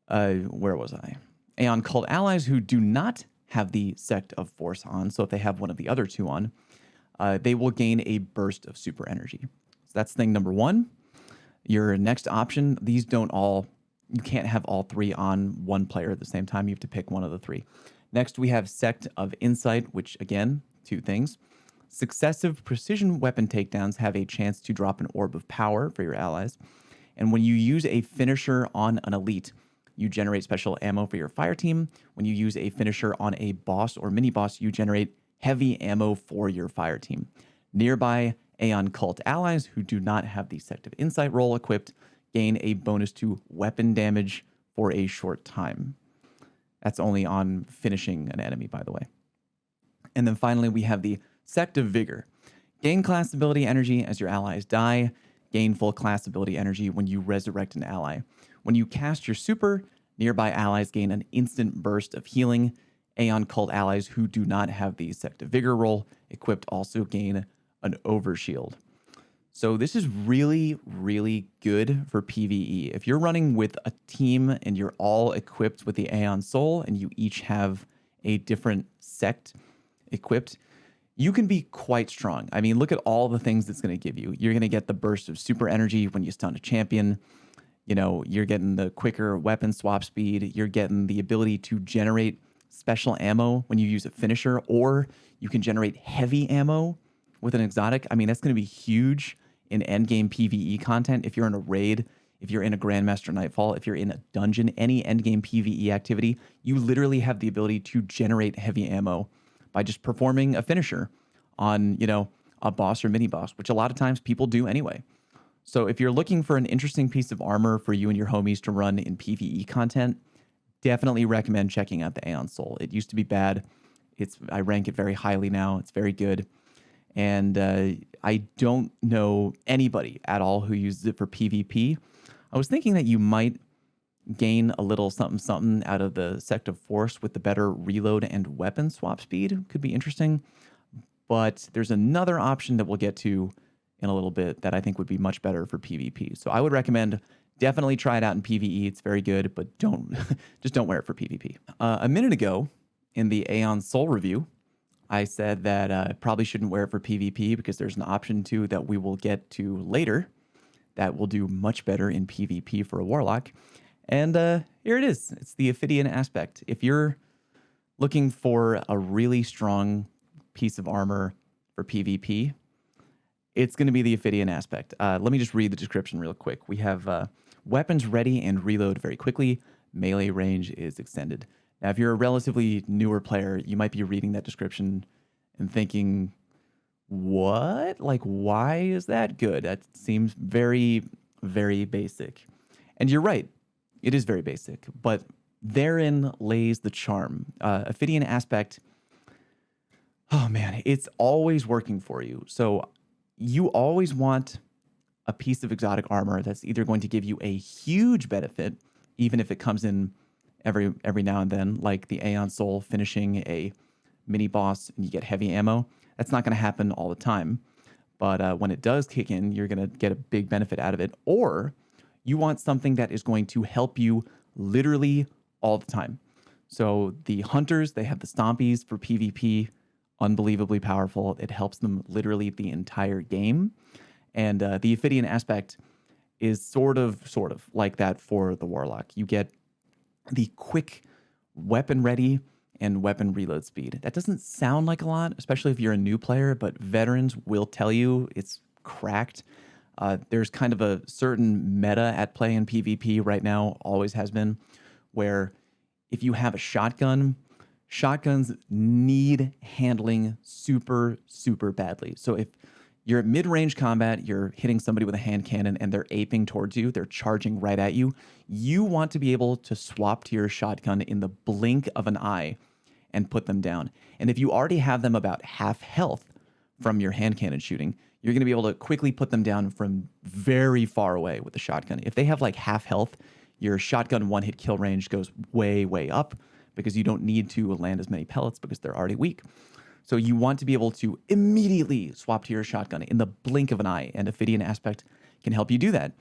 where was I? Aeon Cult allies who do not have the Sect of Force on, so if they have one of the other 2 on, they will gain a burst of super energy. So that's thing number 1. Your next option, these don't all, you can't have all 3 on one player at the same time. You have to pick one of the 3. Next, we have Sect of Insight, which again, 2 things. Successive precision weapon takedowns have a chance to drop an orb of power for your allies. And when you use a finisher on an elite, you generate special ammo for your fire team. When you use a finisher on a boss or mini-boss, you generate heavy ammo for your fire team. Nearby Aeon Cult allies who do not have the Sect of Insight role equipped gain a bonus to weapon damage for a short time. That's only on finishing an enemy, by the way. And then finally, we have the Sect of Vigor. Gain class ability energy as your allies die. Gain full class ability energy when you resurrect an ally. When you cast your super, nearby allies gain an instant burst of healing. Aeon Cult allies who do not have the Sect of Vigor role equipped also gain an overshield. So this is really, really good for PvE. If you're running with a team and you're all equipped with the Aeon Soul and you each have a different sect equipped, you can be quite strong. I mean, look at all the things it's going to give you. You're going to get the burst of super energy when you stun a champion. You know, you're getting the quicker weapon swap speed. You're getting the ability to generate special ammo when you use a finisher, or you can generate heavy ammo with an exotic. I mean, that's going to be huge in endgame PvE content. If you're in a raid, if you're in a Grandmaster Nightfall, if you're in a dungeon, any endgame PvE activity, you literally have the ability to generate heavy ammo by just performing a finisher on, you know, a boss or mini boss, which a lot of times people do anyway. So if you're looking for an interesting piece of armor for you and your homies to run in PvE content, definitely recommend checking out the Aeon Soul. It used to be bad. I rank it very highly now. It's very good. And I don't know anybody at all who uses it for PvP. I was thinking that you might gain a little something something out of the Sect of Force with the better reload and weapon swap speed. Could be interesting. But there's another option that we'll get to in a little bit that I think would be much better for PvP. So I would recommend definitely try it out in PvE. It's very good, but don't just don't wear it for PvP. A minute ago in the Aeon Soul review, I said that I probably shouldn't wear it for PvP because there's an option too that we will get to later that will do much better in PvP for a Warlock. And here it is. It's the Ophidian Aspect. If you're looking for a really strong piece of armor for PvP, it's going to be the Ophidian Aspect. Let me just read the description real quick. We have weapons ready and reload very quickly. Melee range is extended. Now, if you're a relatively newer player, you might be reading that description and thinking, what? Like, why is that good? That seems very, very basic. And you're right. It is very basic, but therein lays the charm. Ophidian Aspect, oh man, it's always working for you. So you always want a piece of exotic armor that's either going to give you a huge benefit, even if it comes in every now and then, like the Aeon Soul finishing a mini boss and you get heavy ammo. That's not going to happen all the time. But when it does kick in, you're going to get a big benefit out of it. Or you want something that is going to help you literally all the time. So the hunters, they have the stompies for PvP, unbelievably powerful. It helps them literally the entire game. And the Ophidian Aspect is sort of like that for the Warlock. You get the quick weapon ready and weapon reload speed. That doesn't sound like a lot, especially if you're a new player, but veterans will tell you it's cracked. There's kind of a certain meta at play in PvP right now, always has been, where if you have a shotgun, shotguns need handling super, super badly. So if you're at mid-range combat, you're hitting somebody with a hand cannon and they're aping towards you, they're charging right at you, you want to be able to swap to your shotgun in the blink of an eye and put them down. And if you already have them about half health from your hand cannon shooting, you're going to be able to quickly put them down from very far away with the shotgun. If they have like half health, your shotgun one-hit kill range goes way, way up because you don't need to land as many pellets because they're already weak. So you want to be able to immediately swap to your shotgun in the blink of an eye, and Ophidian Aspect can help you do that.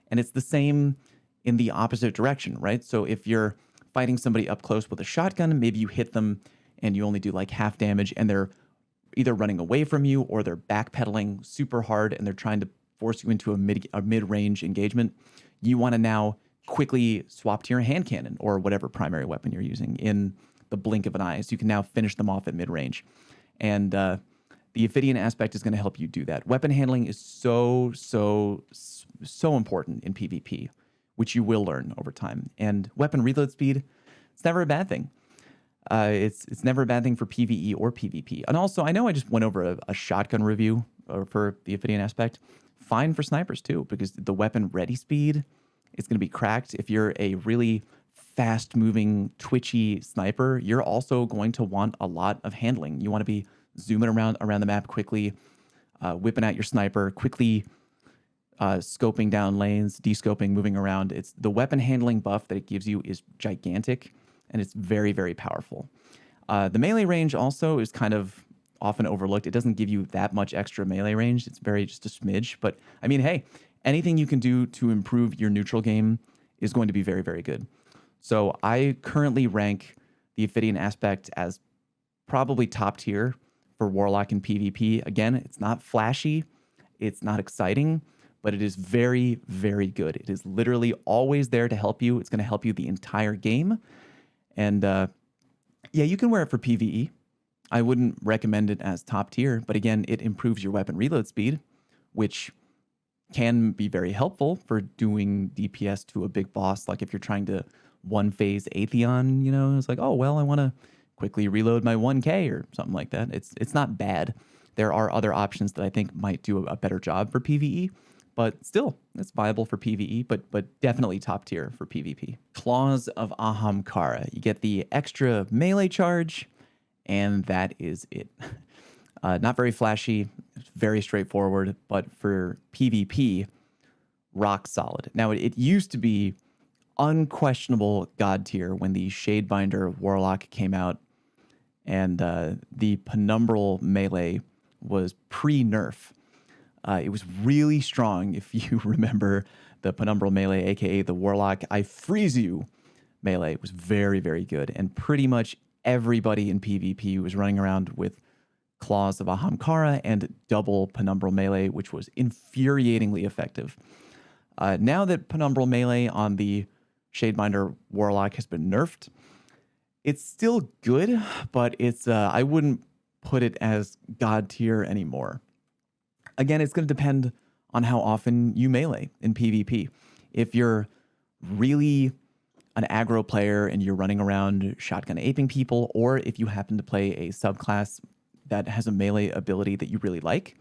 And it's the same in the opposite direction, right? So if you're fighting somebody up close with a shotgun, maybe you hit them and you only do like half damage and they're either running away from you or they're backpedaling super hard and they're trying to force you into a mid-range engagement. You want to now quickly swap to your hand cannon or whatever primary weapon you're using in the blink of an eye. So you can now finish them off at mid-range. And the Ophidian Aspect is going to help you do that. Weapon handling is so important in PvP, which you will learn over time. And weapon reload speed, it's never a bad thing. It's never a bad thing for PvE or PvP. And also, I know I just went over a shotgun review for the Ophidian Aspect. Fine for snipers too, because the weapon ready speed is going to be cracked. If you're a really fast-moving, twitchy sniper, you're also going to want a lot of handling. You want to be zooming around the map quickly, whipping out your sniper, quickly scoping down lanes, descoping, moving around. It's the weapon handling buff that it gives you is gigantic, and it's very, very powerful. The melee range also is kind of often overlooked. It doesn't give you that much extra melee range. It's very just a smidge. But, I mean, hey, anything you can do to improve your neutral game is going to be very, very good. So I currently rank the Ophidian Aspect as probably top tier for Warlock and PvP. Again, it's not flashy, it's not exciting, but it is very, very good. It is literally always there to help you. It's going to help you the entire game. And yeah, you can wear it for PvE. I wouldn't recommend it as top tier, but again, it improves your weapon reload speed, which can be very helpful for doing DPS to a big boss. Like if you're trying to one-phase Aeon, you know, it's like, oh, well, I want to quickly reload my 1K or something like that. It's not bad. There are other options that I think might do a better job for PvE, but still, it's viable for PvE, but definitely top tier for PvP. Claws of Ahamkara. You get the extra melee charge, and that is it. Not very flashy, very straightforward, but for PvP, rock solid. Now, it used to be unquestionable god tier when the Shadebinder Warlock came out, and the Penumbral melee was pre-nerf. It was really strong. If you remember the Penumbral melee, aka the Warlock, I freeze you melee was very, very good. And pretty much everybody in PvP was running around with Claws of Ahamkara and double Penumbral melee, which was infuriatingly effective. Now that Penumbral melee on the Shadebinder Warlock has been nerfed, it's still good, but it's I wouldn't put it as god tier anymore. Again, it's going to depend on how often you melee in PvP. If you're really an aggro player and you're running around shotgun aping people, or if you happen to play a subclass that has a melee ability that you really like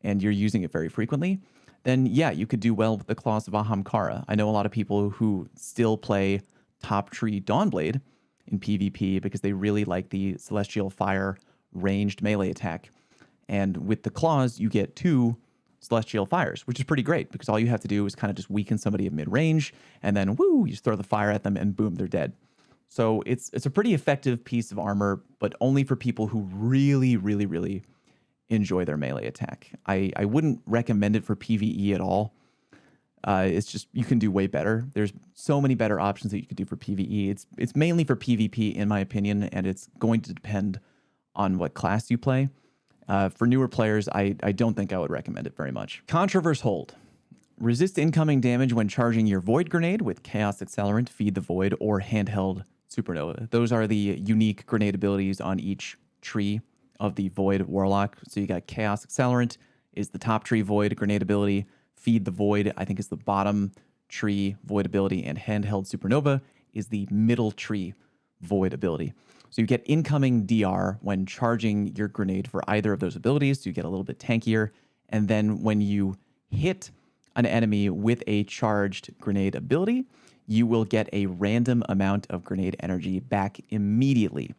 and you're using it very frequently, then yeah, you could do well with the Claws of Ahamkara. I know a lot of people who still play Top Tree Dawnblade in PvP because they really like the Celestial Fire ranged melee attack. And with the Claws, you get 2 Celestial Fires, which is pretty great because all you have to do is kind of just weaken somebody at mid-range, and then woo, you just throw the fire at them and boom, they're dead. So it's a pretty effective piece of armor, but only for people who really, really, really enjoy their melee attack. I wouldn't recommend it for PvE at all. It's just, you can do way better. There's so many better options that you could do for PvE. It's mainly for PvP, in my opinion, and it's going to depend on what class you play. For newer players, I don't think I would recommend it very much. Contraverse Hold. Resist incoming damage when charging your Void Grenade with Chaos Accelerant, Feed the Void, or Handheld Supernova. Those are the unique grenade abilities on each tree of the Void Warlock. So you got Chaos Accelerant is the top tree Void grenade ability. Feed the Void, I think, is the bottom tree Void ability. And Handheld Supernova is the middle tree Void ability. So you get incoming DR when charging your grenade for either of those abilities, so you get a little bit tankier. And then when you hit an enemy with a charged grenade ability, you will get a random amount of grenade energy back immediately,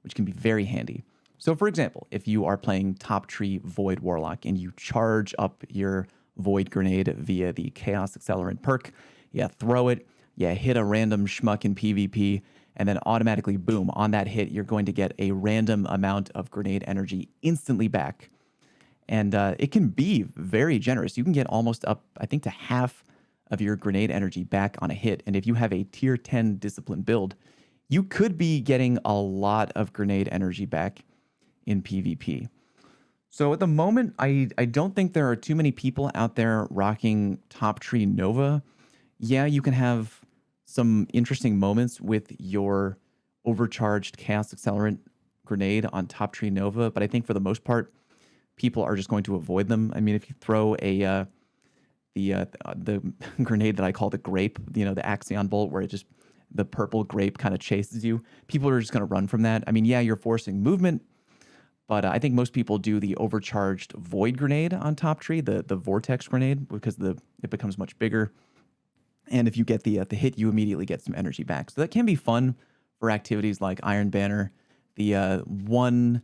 which can be very handy. So for example, if you are playing Top Tree Void Warlock and you charge up your Void Grenade via the Chaos Accelerant perk, you throw it, you hit a random schmuck in PvP, and then automatically, boom, on that hit, you're going to get a random amount of grenade energy instantly back. And it can be very generous. You can get almost up, I think, to half of your grenade energy back on a hit. And if you have a tier 10 discipline build, you could be getting a lot of grenade energy back in PvP. So at the moment, I don't think there are too many people out there rocking Top Tree Nova. Yeah, you can have some interesting moments with your overcharged Chaos Accelerant grenade on Top Tree Nova, but I think for the most part, people are just going to avoid them. I mean, if you throw the grenade that I call the grape, the Axion bolt, where it just, the purple grape kind of chases you, people are just going to run from that. I mean, yeah, you're forcing movement, but I think most people do the overcharged Void Grenade on Top Tree, the Vortex Grenade, because it becomes much bigger. And if you get the hit, you immediately get some energy back. So that can be fun for activities like Iron Banner. The 1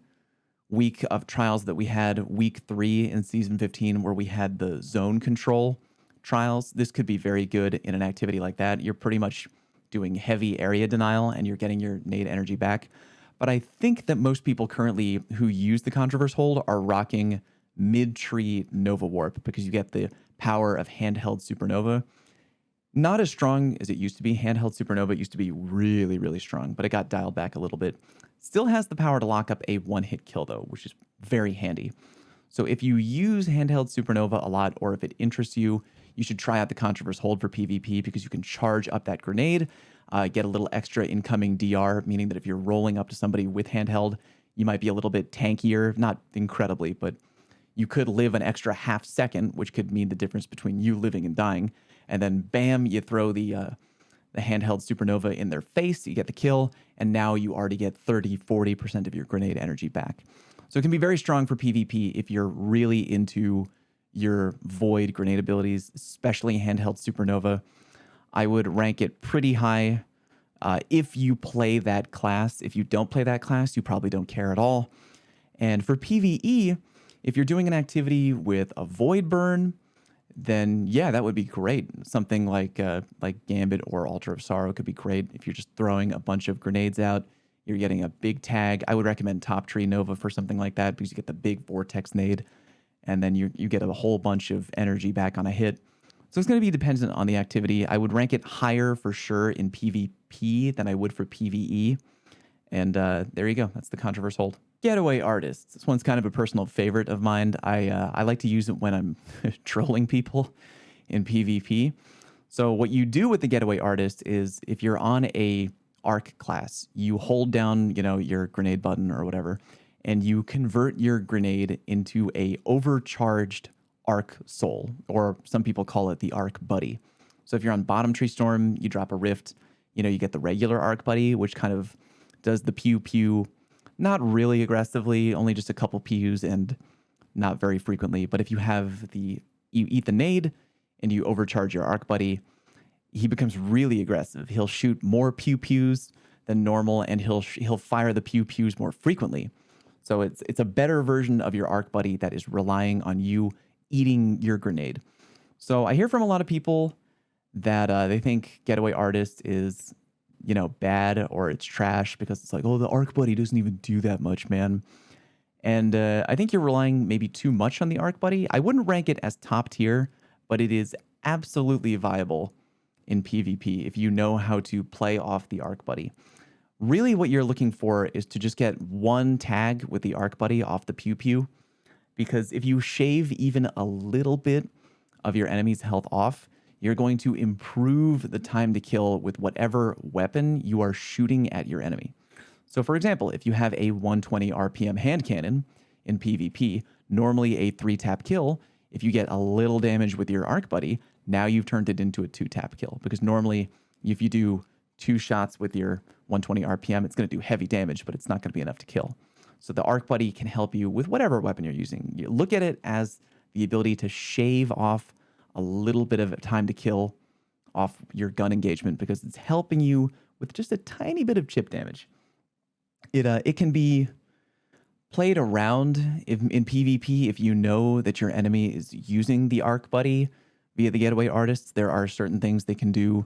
week of trials that we had, week 3 in season 15, where we had the zone control trials. This could be very good in an activity like that. You're pretty much doing heavy area denial and you're getting your nade energy back. But I think that most people currently who use the Contraverse Hold are rocking mid-tree Nova Warp because you get the power of Handheld Supernova. Not as strong as it used to be. Handheld Supernova used to be really, really strong, but it got dialed back a little bit. Still has the power to lock up a one-hit kill, though, which is very handy. So if you use Handheld Supernova a lot, or if it interests you, you should try out the Contraverse Hold for PvP because you can charge up that grenade, get a little extra incoming DR, meaning that if you're rolling up to somebody with Handheld, you might be a little bit tankier, not incredibly, but you could live an extra half second, which could mean the difference between you living and dying. And then bam, you throw the Handheld Supernova in their face, you get the kill, and now you already get 30-40% of your grenade energy back. So it can be very strong for PvP if you're really into your Void grenade abilities, especially Handheld Supernova. I would rank it pretty high if you play that class. If you don't play that class, you probably don't care at all. And for PvE, if you're doing an activity with a Void burn, then yeah, that would be great. Something like Gambit or Altar of Sorrow could be great if you're just throwing a bunch of grenades out. You're getting a big tag. I would recommend Top Tree Nova for something like that because you get the big Vortex nade, and then you get a whole bunch of energy back on a hit. So it's going to be dependent on the activity. I would rank it higher for sure in PvP than I would for PvE. And there you go. That's the Contraverse Hold. Getaway Artist. This one's kind of a personal favorite of mine. I like to use it when I'm trolling people in PvP. So what you do with the Getaway Artist is if you're on a arc class, you hold down, your grenade button or whatever, and you convert your grenade into a overcharged arc soul, or some people call it the arc buddy. So if you're on bottom tree storm, you drop a rift, you get the regular arc buddy, which kind of does the pew pew, not really aggressively, only just a couple pews and not very frequently. But if you eat the nade and you overcharge your arc buddy, he becomes really aggressive. He'll shoot more pew pews than normal, and he'll fire the pew pews more frequently. So it's a better version of your arc buddy that is relying on you eating your grenade. So I hear from a lot of people that they think Getaway Artist is, bad or it's trash because it's like, oh, the arc buddy doesn't even do that much, man. And I think you're relying maybe too much on the arc buddy. I wouldn't rank it as top tier, but it is absolutely viable in PvP if you know how to play off the arc buddy. Really what you're looking for is to just get one tag with the arc buddy off the pew pew, because if you shave even a little bit of your enemy's health off, you're going to improve the time to kill with whatever weapon you are shooting at your enemy. So for example, if you have a 120 RPM hand cannon in PvP, normally a 3-tap kill, if you get a little damage with your arc buddy, now you've turned it into a 2-tap kill, because normally if you do 2 shots with your 120 RPM, it's going to do heavy damage, but it's not going to be enough to kill. So the arc buddy can help you with whatever weapon you're using. You look at it as the ability to shave off a little bit of time to kill off your gun engagement, because it's helping you with just a tiny bit of chip damage. It can be played around in PvP if you know that your enemy is using the arc buddy via the Getaway Artists. There are certain things they can do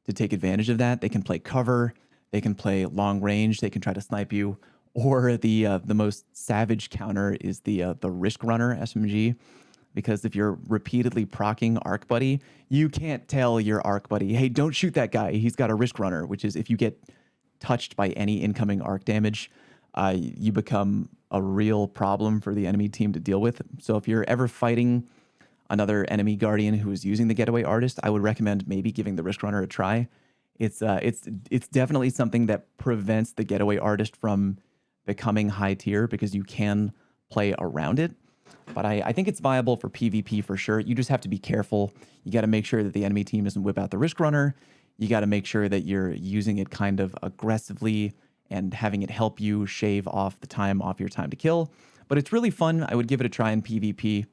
to take advantage of that. They can play cover, they can play long range, they can try to snipe you, or the most savage counter is the Risk Runner SMG, because if you're repeatedly proccing arc buddy, you can't tell your arc buddy, hey, don't shoot that guy, he's got a Risk Runner, which is if you get touched by any incoming arc damage, you become a real problem for the enemy team to deal with. So if you're ever fighting another enemy guardian who is using the Getaway Artist, I would recommend maybe giving the Risk Runner a try. It's definitely something that prevents the Getaway Artist from becoming high tier, because you can play around it. But I think it's viable for PvP for sure. You just have to be careful. You got to make sure that the enemy team doesn't whip out the Risk Runner. You got to make sure that you're using it kind of aggressively and having it help you shave off the time off your time to kill. But it's really fun. I would give it a try in PvP.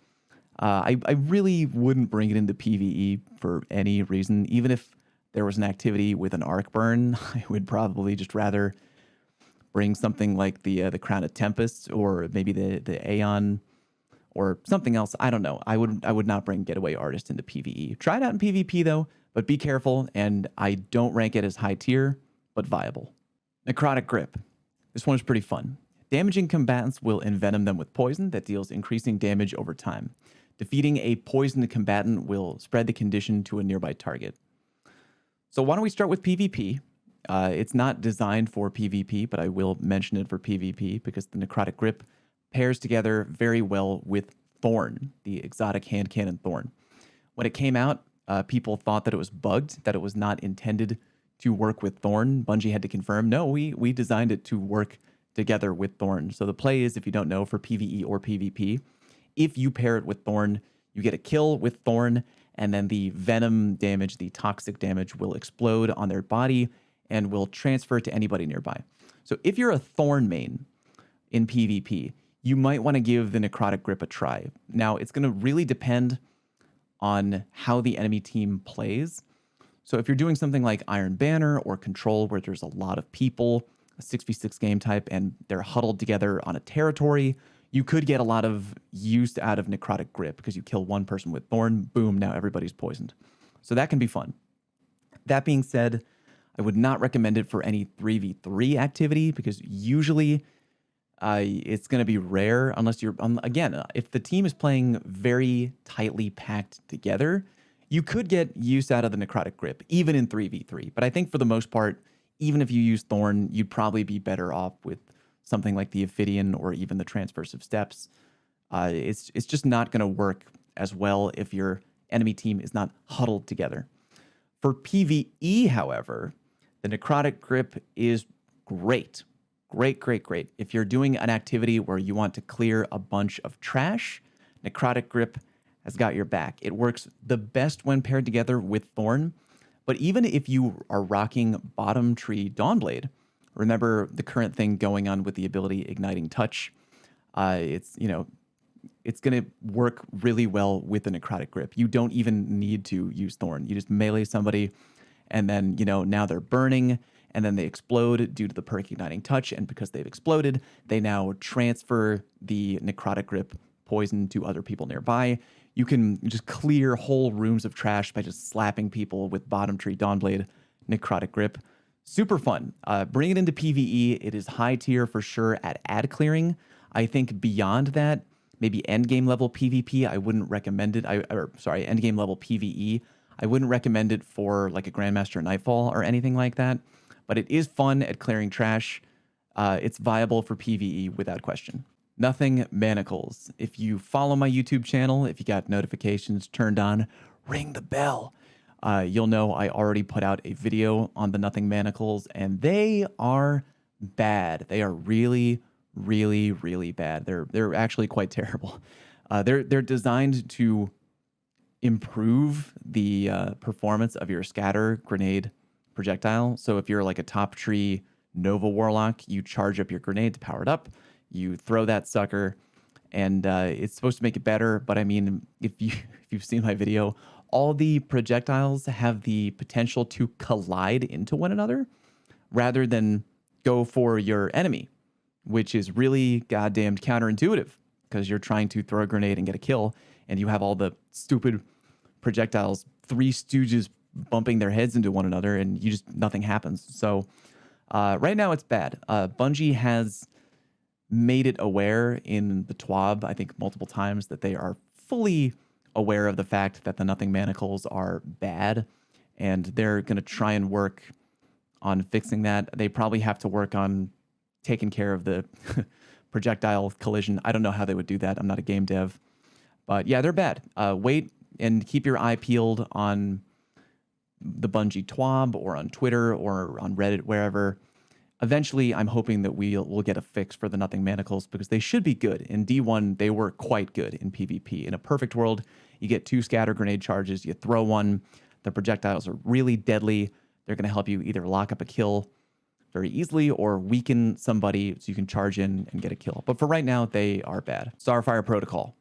I really wouldn't bring it into PvE for any reason. Even if there was an activity with an arc burn, I would probably just rather bring something like the Crown of Tempests, or maybe the Aeon, or something else. I don't know. I would not bring Getaway Artist into PvE. Try it out in PvP though, but be careful. And I don't rank it as high tier, but viable. Necrotic Grip. This one is pretty fun. Damaging combatants will envenom them with poison that deals increasing damage over time. Defeating a poisoned combatant will spread the condition to a nearby target. So why don't we start with PvP? It's not designed for PvP, but I will mention it for PvP because the Necrotic Grip pairs together very well with Thorn, the exotic hand cannon Thorn. When it came out, people thought that it was bugged, that it was not intended to work with Thorn. Bungie had to confirm, no, we designed it to work together with Thorn. So the play is, if you don't know, for PvE or PvP, if you pair it with Thorn, you get a kill with Thorn, and then the venom damage, the toxic damage, will explode on their body and will transfer to anybody nearby. So if you're a Thorn main in PvP, you might want to give the Necrotic Grip a try. Now, it's going to really depend on how the enemy team plays. So if you're doing something like Iron Banner or Control, where there's a lot of people, a 6v6 game type, and they're huddled together on a territory, you could get a lot of use out of Necrotic Grip because you kill one person with Thorn, boom, now everybody's poisoned. So that can be fun. That being said, I would not recommend it for any 3v3 activity because usually it's going to be rare unless you're, again, if the team is playing very tightly packed together, you could get use out of the Necrotic Grip, even in 3v3. But I think for the most part, even if you use Thorn, you'd probably be better off with something like the Ophidian or even the Transversive Steps. It's just not going to work as well if your enemy team is not huddled together. For PvE, however, the Necrotic Grip is great. Great. If you're doing an activity where you want to clear a bunch of trash, Necrotic Grip has got your back. It works the best when paired together with Thorn. But even if you are rocking Bottom Tree Dawnblade, remember the current thing going on with the ability Igniting Touch. It's going to work really well with the Necrotic Grip. You don't even need to use Thorn. You just melee somebody, and then, now they're burning, and then they explode due to the perk Igniting Touch, and because they've exploded, they now transfer the Necrotic Grip poison to other people nearby. You can just clear whole rooms of trash by just slapping people with Bottom Tree Dawnblade, Necrotic Grip. Super fun. Bring it into PvE. It is high tier for sure at ad clearing. I think beyond that, maybe end game level PvP, I wouldn't recommend it. End game level PvE, I wouldn't recommend it for like a Grandmaster Nightfall or anything like that. But it is fun at clearing trash. It's viable for PvE without question. Nothing Manacles. If you follow my YouTube channel, if you got notifications turned on, ring the bell. You'll know I already put out a video on the Nothing Manacles, and they are bad. They are really bad. They're actually quite terrible. They're designed to improve the performance of your scatter grenade projectile. So if you're like a top tree Nova Warlock, you charge up your grenade to power it up. You throw that sucker, and it's supposed to make it better. But I mean, if you've seen my video, all the projectiles have the potential to collide into one another rather than go for your enemy, which is really goddamn counterintuitive because you're trying to throw a grenade and get a kill, and you have all the stupid projectiles, Three Stooges bumping their heads into one another, and nothing happens. So right now it's bad. Bungie has made it aware in the TWAB, I think multiple times, that they are fully aware of the fact that the Nothing Manacles are bad, and they're going to try and work on fixing that. They probably have to work on taking care of the projectile collision. I don't know how they would do that. I'm not a game dev. But yeah, they're bad. Wait and keep your eye peeled on the Bungie TWAB or on Twitter or on Reddit, wherever. Eventually, I'm hoping that we'll get a fix for the Nothing Manacles because they should be good. In D1, they were quite good in PvP. In a perfect world, you get 2 scatter grenade charges, you throw one, the projectiles are really deadly. They're going to help you either lock up a kill very easily or weaken somebody so you can charge in and get a kill. But for right now, they are bad. Starfire Protocol.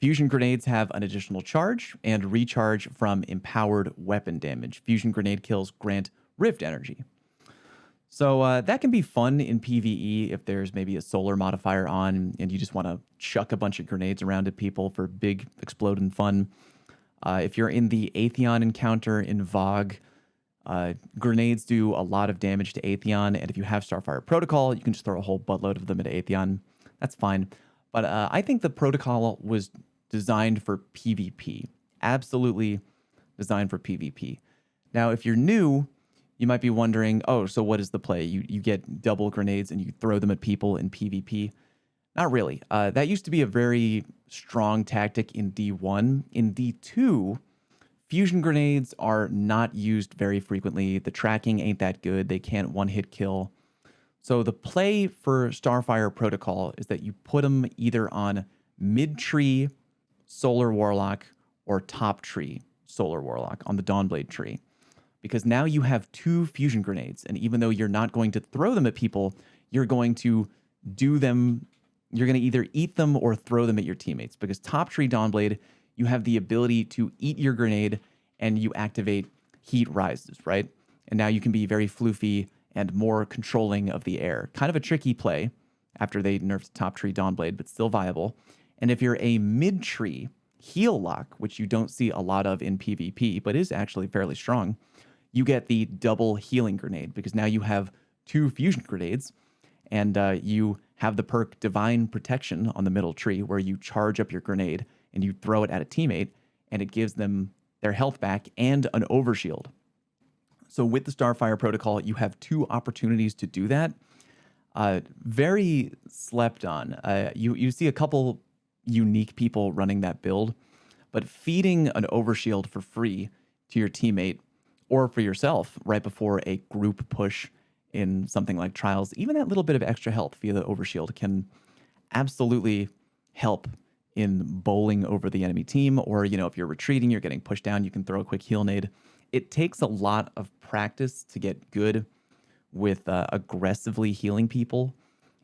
Fusion grenades have an additional charge and recharge from empowered weapon damage. Fusion grenade kills grant Rift energy. So that can be fun in PvE if there's maybe a solar modifier on and you just want to chuck a bunch of grenades around at people for big exploding fun. If you're in the Aeon encounter in VOG, grenades do a lot of damage to Aeon, and if you have Starfire Protocol, you can just throw a whole buttload of them at Aeon. That's fine. But I think the protocol was designed for PvP. Absolutely designed for PvP. Now, if you're new, you might be wondering, oh, so what is the play? You get double grenades and you throw them at people in PvP. Not really. That used to be a very strong tactic in D1. In D2, fusion grenades are not used very frequently. The tracking ain't that good. They can't one-hit kill. So the play for Starfire Protocol is that you put them either on mid-tree Solar Warlock or top tree Solar Warlock on the Dawnblade tree. Because now you have 2 fusion grenades, and even though you're not going to throw them at people, you're going to do them, you're going to either eat them or throw them at your teammates. Because top tree Dawnblade, you have the ability to eat your grenade and you activate heat rises, right? And now you can be very floofy and more controlling of the air. Kind of a tricky play. after they nerfed top tree Dawnblade, but still viable. And if you're a mid-tree heal lock, which you don't see a lot of in PvP, but is actually fairly strong, you get the double healing grenade, because now you have 2 fusion grenades, and you have the perk Divine Protection on the middle tree, where you charge up your grenade and you throw it at a teammate, and it gives them their health back and an overshield. So with the Starfire Protocol, you have 2 opportunities to do that. Very slept on. You see a couple unique people running that build, but feeding an overshield for free to your teammate or for yourself right before a group push in something like Trials, even that little bit of extra health via the overshield can absolutely help in bowling over the enemy team. Or, you know, if you're retreating, you're getting pushed down, you can throw a quick heal nade. It takes a lot of practice to get good with aggressively healing people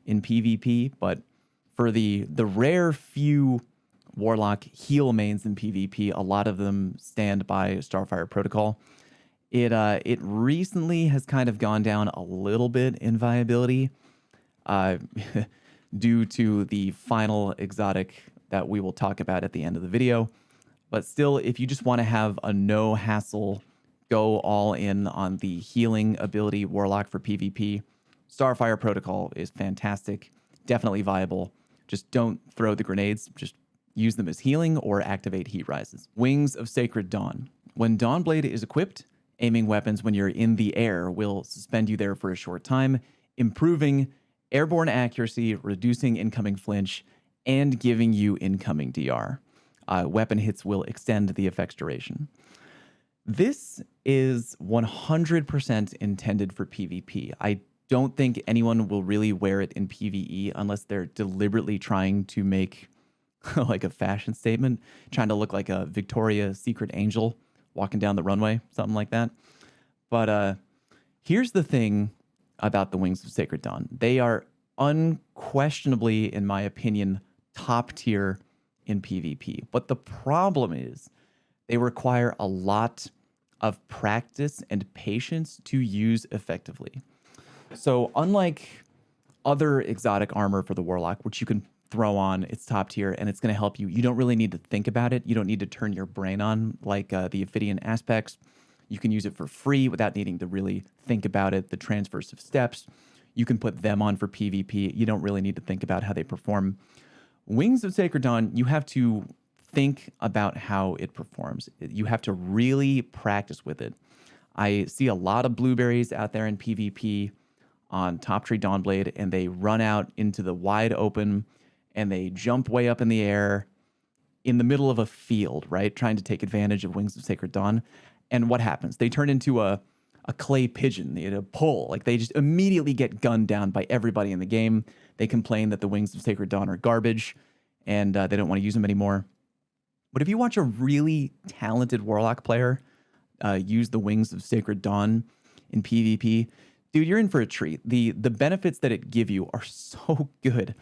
in PvP, but for the rare few Warlock heal mains in PvP, a lot of them stand by Starfire Protocol. It recently has kind of gone down a little bit in viability due to the final exotic that we will talk about at the end of the video. But still, if you just want to have a no hassle, go all in on the healing ability Warlock for PvP, Starfire Protocol is fantastic, definitely viable. Just don't throw the grenades, just use them as healing or activate heat rises. Wings of Sacred Dawn. When Dawnblade is equipped, aiming weapons when you're in the air will suspend you there for a short time, improving airborne accuracy, reducing incoming flinch, and giving you incoming DR. Weapon hits will extend the effect's duration. This is 100% intended for PvP. I don't think anyone will really wear it in PvE unless they're deliberately trying to make like a fashion statement, trying to look like a Victoria's Secret angel walking down the runway, something like that. But here's the thing about the Wings of Sacred Dawn. They are unquestionably, in my opinion, top tier in PvP. But the problem is they require a lot of practice and patience to use effectively. So unlike other exotic armor for the Warlock, which you can throw on, it's top tier and it's going to help you. You don't really need to think about it. You don't need to turn your brain on like the Ophidian Aspects. You can use it for free without needing to really think about it. The Transversive Steps, you can put them on for PvP. You don't really need to think about how they perform. Wings of Sacred Dawn, you have to think about how it performs. You have to really practice with it. I see a lot of blueberries out there in PvP on Top Tree Dawnblade, and they run out into the wide open and they jump way up in the air in the middle of a field, right? Trying to take advantage of Wings of Sacred Dawn. And what happens? They turn into a clay pigeon, a pull. Like they just immediately get gunned down by everybody in the game. They complain that the Wings of Sacred Dawn are garbage and they don't want to use them anymore. But if you watch a really talented Warlock player use the Wings of Sacred Dawn in PvP, dude, you're in for a treat. The benefits that it give you are so good.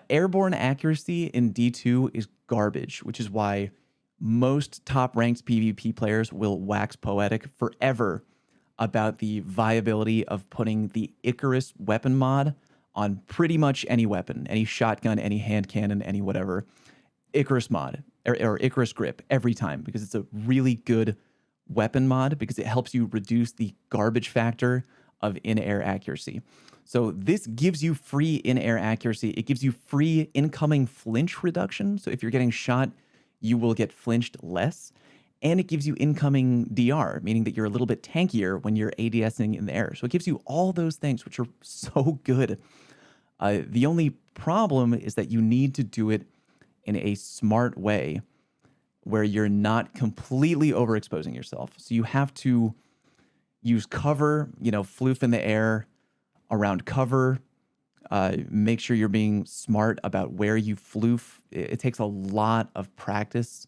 Airborne accuracy in D2 is garbage, which is why most top-ranked PvP players will wax poetic forever about the viability of putting the Icarus weapon mod on pretty much any weapon, any shotgun, any hand cannon, any whatever. Icarus mod, or Icarus grip, every time, because it's a really good weapon mod, because it helps you reduce the garbage factor of in-air accuracy. So this gives you free in-air accuracy. It gives you free incoming flinch reduction. So if you're getting shot, you will get flinched less. And it gives you incoming DR, meaning that you're a little bit tankier when you're ADSing in the air. So it gives you all those things, which are so good. The only problem is that you need to do it in a smart way where you're not completely overexposing yourself. So you have to use cover, floof in the air, around cover. Make sure you're being smart about where you floof. It takes a lot of practice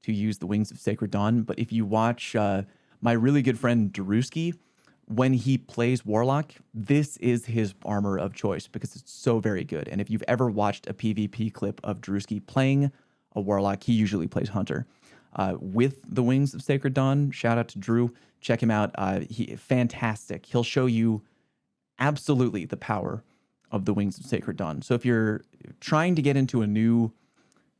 to use the Wings of Sacred Dawn. But if you watch my really good friend Drewski, when he plays Warlock, this is his armor of choice because it's so very good. And if you've ever watched a PvP clip of Drewski playing a Warlock, he usually plays Hunter. With the Wings of Sacred Dawn, shout out to Drew. Check him out. He fantastic. He'll show you absolutely the power of the Wings of Sacred Dawn. So if you're trying to get into a new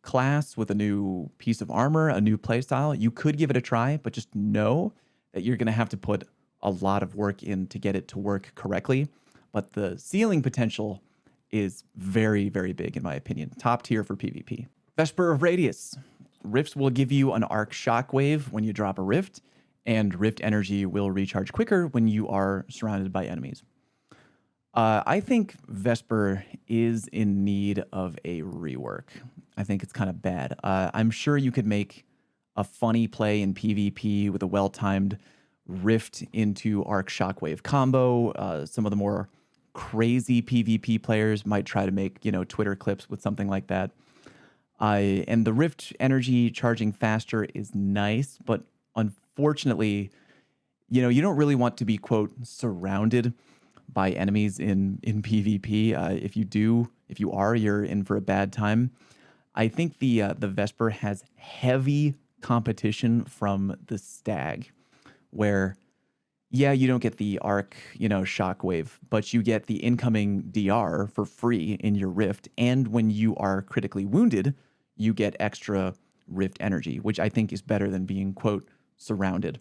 class with a new piece of armor, a new playstyle, you could give it a try, but just know that you're going to have to put a lot of work in to get it to work correctly. But the ceiling potential is very, very big in my opinion. Top tier for PvP. Vesper of Radius. Rifts will give you an arc shockwave when you drop a rift, and rift energy will recharge quicker when you are surrounded by enemies. I think Vesper is in need of a rework. I think it's kind of bad. I'm sure you could make a funny play in PvP with a well-timed rift into arc shockwave combo. Some of the more crazy PvP players might try to make, Twitter clips with something like that. And the rift energy charging faster is nice, but unfortunately, you don't really want to be, quote, surrounded by enemies in PvP. If you are, you're in for a bad time. I think the Vesper has heavy competition from the Stag, where, you don't get the arc, shockwave, but you get the incoming DR for free in your rift. And when you are critically wounded, you get extra rift energy, which I think is better than being, quote, surrounded.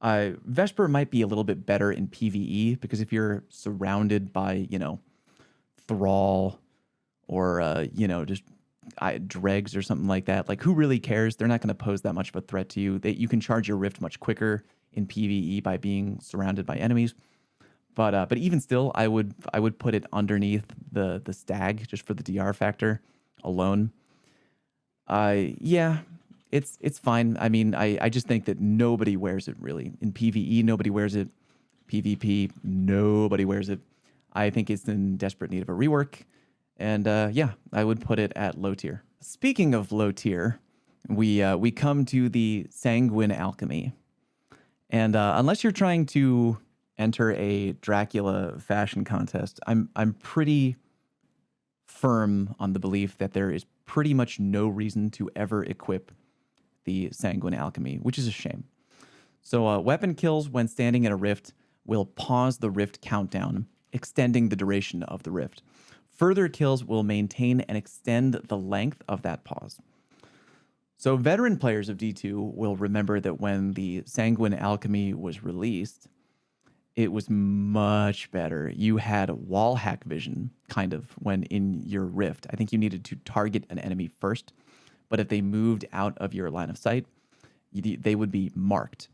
Vesper might be a little bit better in PvE because if you're surrounded by, Thrall or, just dregs or something like that, like who really cares? They're not going to pose that much of a threat to you. You can charge your rift much quicker in PvE by being surrounded by enemies. But even still, I would put it underneath the Stag just for the DR factor alone. It's fine. I mean, I just think that nobody wears it really. In PvE, nobody wears it. PvP, nobody wears it. I think it's in desperate need of a rework. And I would put it at low tier. Speaking of low tier, we come to the Sanguine Alchemy. And unless you're trying to enter a Dracula fashion contest, I'm pretty firm on the belief that there is pretty much no reason to ever equip the Sanguine Alchemy, which is a shame. So weapon kills when standing in a rift will pause the rift countdown, extending the duration of the rift. Further kills will maintain and extend the length of that pause. So veteran players of D2 will remember that when the Sanguine Alchemy was released, it was much better. You had wall hack vision, kind of, when in your rift. I think you needed to target an enemy first, but if they moved out of your line of sight, they would be marked.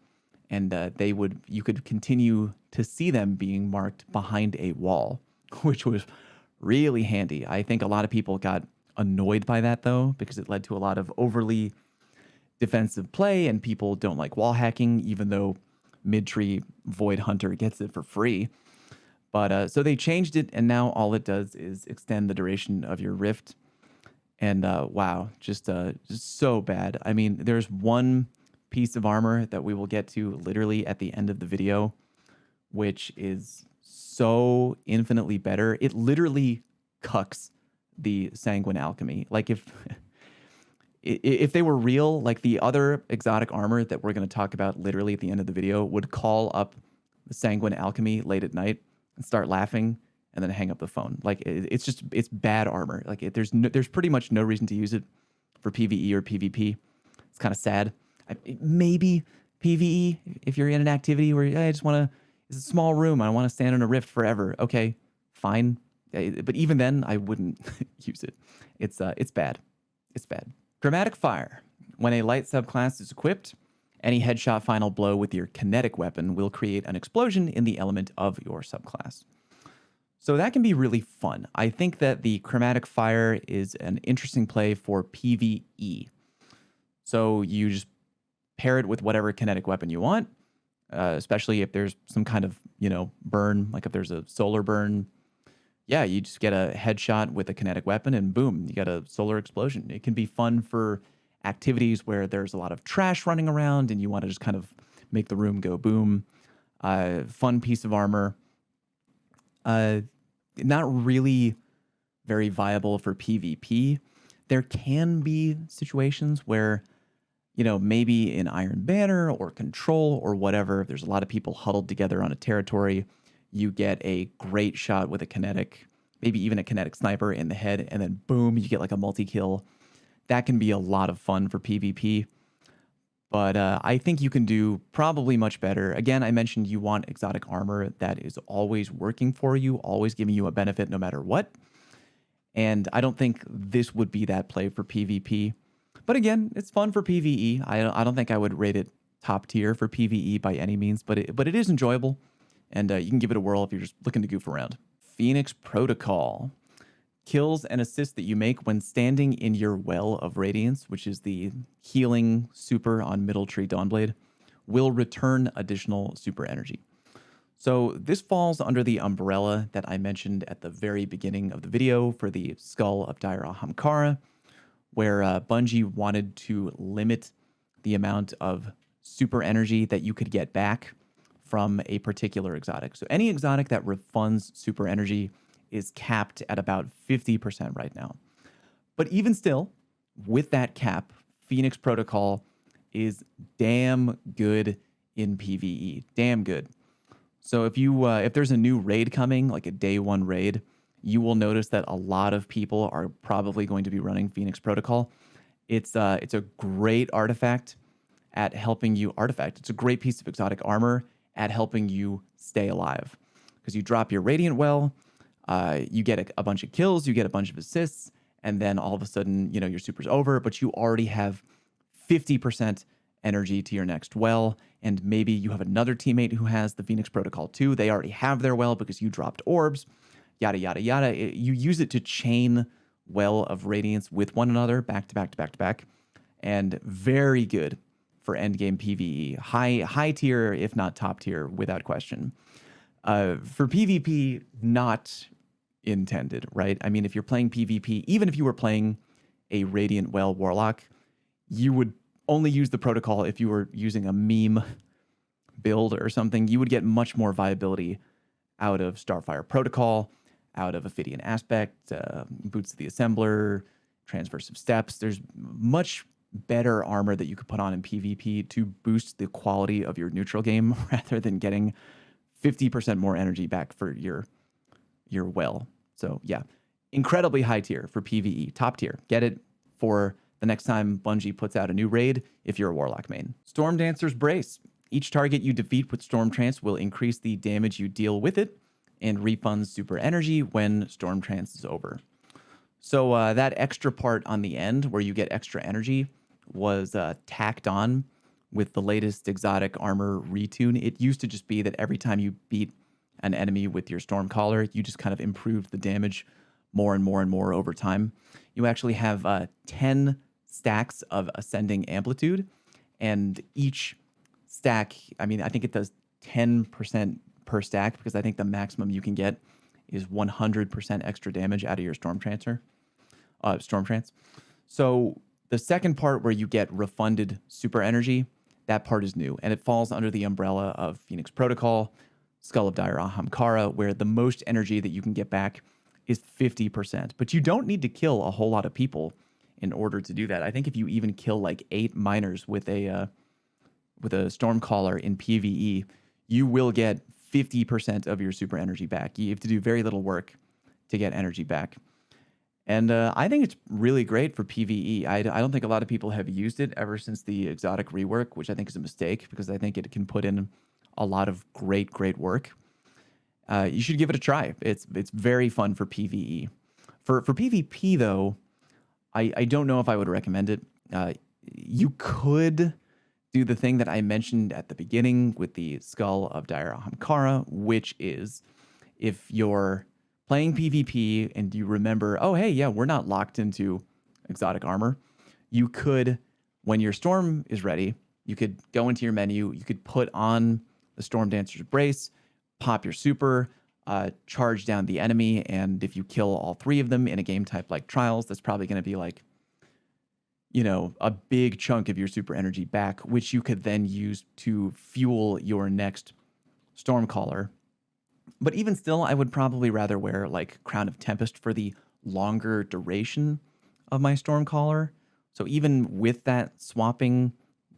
And you could continue to see them being marked behind a wall, which was really handy. I think a lot of people got annoyed by that, though, because it led to a lot of overly defensive play, and people don't like wall hacking, even though Mid-Tree Void Hunter gets it for free. But so they changed it, and now all it does is extend the duration of your rift. And wow, just so bad. I mean, there's one piece of armor that we will get to literally at the end of the video, which is so infinitely better. It literally cucks the Sanguine Alchemy. Like if they were real, like the other exotic armor that we're going to talk about literally at the end of the video would call up the Sanguine Alchemy late at night and start laughing and then hang up the phone. Like it's bad armor. Like there's pretty much no reason to use it for PvE or PvP. It's kind of sad. Maybe PvE if you're in an activity where I just want to, it's a small room, I want to stand in a rift forever. Okay, fine. But even then, I wouldn't use it. It's bad. It's bad. Chromatic Fire. When a light subclass is equipped, any headshot final blow with your kinetic weapon will create an explosion in the element of your subclass. So that can be really fun. I think that the Chromatic Fire is an interesting play for PvE. So you just pair it with whatever kinetic weapon you want, especially if there's some kind of, burn, like if there's a solar burn. Yeah, you just get a headshot with a kinetic weapon and boom, you get a solar explosion. It can be fun for activities where there's a lot of trash running around and you want to just kind of make the room go boom. Fun piece of armor. Not really very viable for PvP. There can be situations where, maybe in Iron Banner or Control or whatever, if there's a lot of people huddled together on a territory, you get a great shot with a kinetic maybe even a kinetic sniper in the head, and then boom, you get like a multi-kill. That can be a lot of fun for PvP. But I think you can do probably much better. Again, I mentioned you want exotic armor that is always working for you, always giving you a benefit no matter what. And I don't think this would be that play for PvP. But again, it's fun for PvE. I don't think I would rate it top tier for PvE by any means, but it is enjoyable. And you can give it a whirl if you're just looking to goof around. Phoenix Protocol. Kills and assists that you make when standing in your Well of Radiance, which is the healing super on Middle Tree Dawnblade, will return additional super energy. So this falls under the umbrella that I mentioned at the very beginning of the video for the Skull of Dire Ahamkara, where Bungie wanted to limit the amount of super energy that you could get back from a particular exotic. So any exotic that refunds super energy is capped at about 50% right now. But even still, with that cap, Phoenix Protocol is damn good in PvE. Damn good. So if there's a new raid coming, like a day one raid, you will notice that a lot of people are probably going to be running Phoenix Protocol. It's a great artifact at helping you It's a great piece of exotic armor at helping you stay alive. Because you drop your Radiant Well, you get a bunch of kills, you get a bunch of assists, and then all of a sudden, your super's over, but you already have 50% energy to your next well, and maybe you have another teammate who has the Phoenix Protocol too. They already have their well because you dropped orbs, yada, yada, yada. You use it to chain Well of Radiance with one another, back to back to back to back, and very good for endgame PvE. High tier, if not top tier, without question. For PvP, not intended, right? I mean, if you're playing PvP, even if you were playing a Radiant Well Warlock, you would only use the protocol if you were using a meme build or something. You would get much more viability out of Starfire Protocol, out of Ophidian Aspect, Boots of the Assembler, Transversive Steps. There's much better armor that you could put on in PvP to boost the quality of your neutral game rather than getting 50% more energy back for your well. So yeah, incredibly high tier for PvE, top tier. Get it for the next time Bungie puts out a new raid if you're a Warlock main. Stormdancer's Brace. Each target you defeat with Storm Trance will increase the damage you deal with it and refunds super energy when Storm Trance is over. So that extra part on the end where you get extra energy was tacked on with the latest exotic armor retune. It used to just be that every time you beat an enemy with your Stormcaller, you just kind of improved the damage more and more and more over time. You actually have 10 stacks of ascending amplitude, and each stack, I mean, I think it does 10% per stack because I think the maximum you can get is 100% extra damage out of your Storm Trance. So the second part where you get refunded super energy, that part is new, and it falls under the umbrella of Phoenix Protocol, Skull of Dire Ahamkara, where the most energy that you can get back is 50%. But you don't need to kill a whole lot of people in order to do that. I think if you even kill like 8 miners with a Stormcaller in PvE, you will get 50% of your super energy back. You have to do very little work to get energy back. And I think it's really great for PvE. I don't think a lot of people have used it ever since the exotic rework, which I think is a mistake because I think it can put in a lot of great work. You should give it a try. It's very fun for PvE. For PvP, though, I don't know if I would recommend it. You could do the thing that I mentioned at the beginning with the Skull of Dire Ahamkara, which is if you're playing PvP and you remember, oh, hey, yeah, we're not locked into exotic armor, you could, when your Storm is ready, you could go into your menu, you could put on the Stormdancer's Brace, pop your super, charge down the enemy, and if you kill all 3 of them in a game type like Trials, that's probably going to be like, a big chunk of your super energy back, which you could then use to fuel your next Stormcaller. But even still, I would probably rather wear like Crown of Tempest for the longer duration of my Stormcaller. So even with that swapping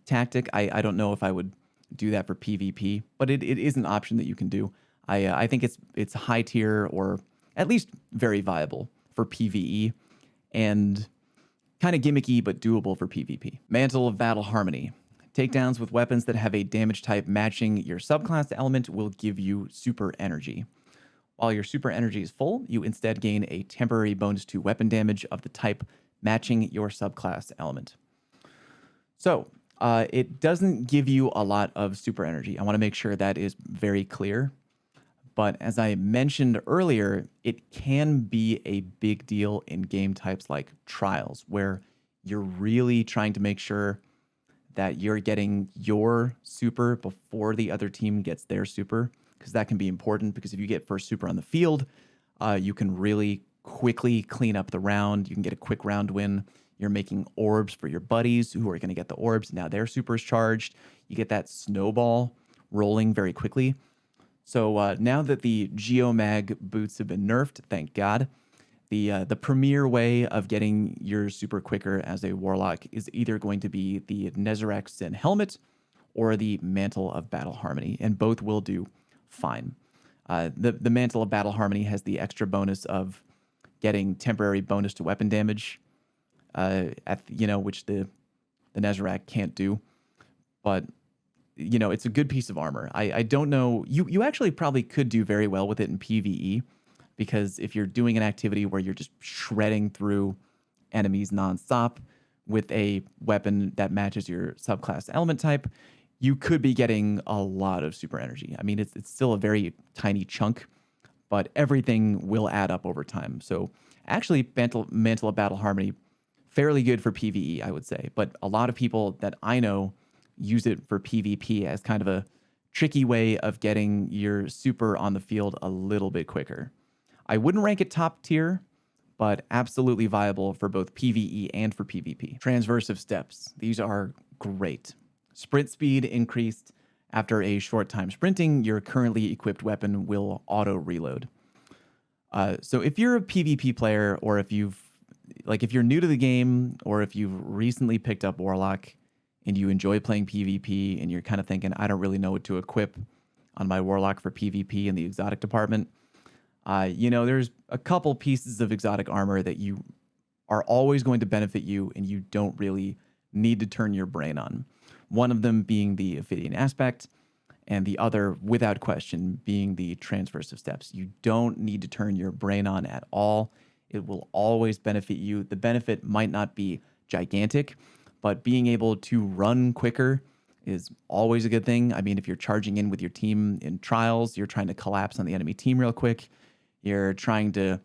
tactic, I don't know if I would do that for PvP, but it is an option that you can do. I think it's high tier or at least very viable for PvE, and kind of gimmicky but doable for PvP. Mantle of Battle Harmony. Takedowns with weapons that have a damage type matching your subclass element will give you super energy. While your super energy is full, you instead gain a temporary bonus to weapon damage of the type matching your subclass element. So, it doesn't give you a lot of super energy. I want to make sure that is very clear. But as I mentioned earlier, it can be a big deal in game types like Trials, where you're really trying to make sure that you're getting your super before the other team gets their super, because that can be important, because if you get first super on the field, you can really quickly clean up the round. You can get a quick round win. You're making orbs for your buddies who are going to get the orbs. Now their super is charged. You get that snowball rolling very quickly. So now that the Geomag boots have been nerfed, thank God, the premier way of getting your super quicker as a Warlock is either going to be the Nezarec Sin Helmet or the Mantle of Battle Harmony, and both will do fine. The Mantle of Battle Harmony has the extra bonus of getting temporary bonus to weapon damage, which the Nezarec can't do, but it's a good piece of armor. I don't know. You actually probably could do very well with it in PvE, because if you're doing an activity where you're just shredding through enemies nonstop with a weapon that matches your subclass element type, you could be getting a lot of super energy. I mean, it's still a very tiny chunk, but everything will add up over time. So actually, Mantle of Battle Harmony, fairly good for PvE, I would say. But a lot of people that I know use it for PvP as kind of a tricky way of getting your super on the field a little bit quicker. I wouldn't rank it top tier, but absolutely viable for both PvE and for PvP. Transversive Steps. These are great. Sprint speed increased. After a short time sprinting, your currently equipped weapon will auto-reload. So if you're a PvP player, or if you're new to the game, or if you've recently picked up Warlock and you enjoy playing PvP and you're kind of thinking, I don't really know what to equip on my Warlock for PvP in the exotic department, there's a couple pieces of exotic armor that you are always going to benefit you and you don't really need to turn your brain on. One of them being the Ophidian Aspect, and the other, without question, being the Transversive Steps. You don't need to turn your brain on at all. It will always benefit you. The benefit might not be gigantic, but being able to run quicker is always a good thing. I mean, if you're charging in with your team in Trials, you're trying to collapse on the enemy team real quick. You're trying to,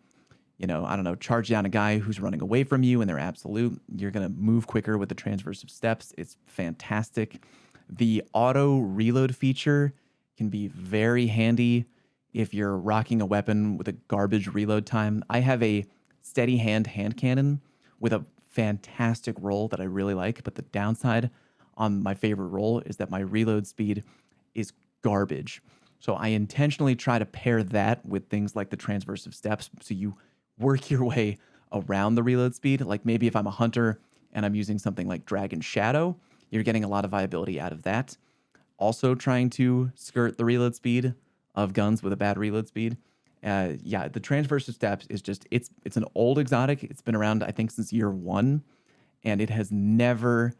charge down a guy who's running away from you and they're absolute. You're going to move quicker with the Transversive Steps. It's fantastic. The auto reload feature can be very handy if you're rocking a weapon with a garbage reload time. I have a steady hand cannon with a fantastic roll that I really like, but the downside on my favorite roll is that my reload speed is garbage. So I intentionally try to pair that with things like the Transversive Steps, so you work your way around the reload speed. Like maybe if I'm a hunter and I'm using something like Dragon Shadow, you're getting a lot of viability out of that. Also trying to skirt the reload speed of guns with a bad reload speed. The Transversive Steps is just, it's an old exotic. It's been around, I think, since year 1, and it has never,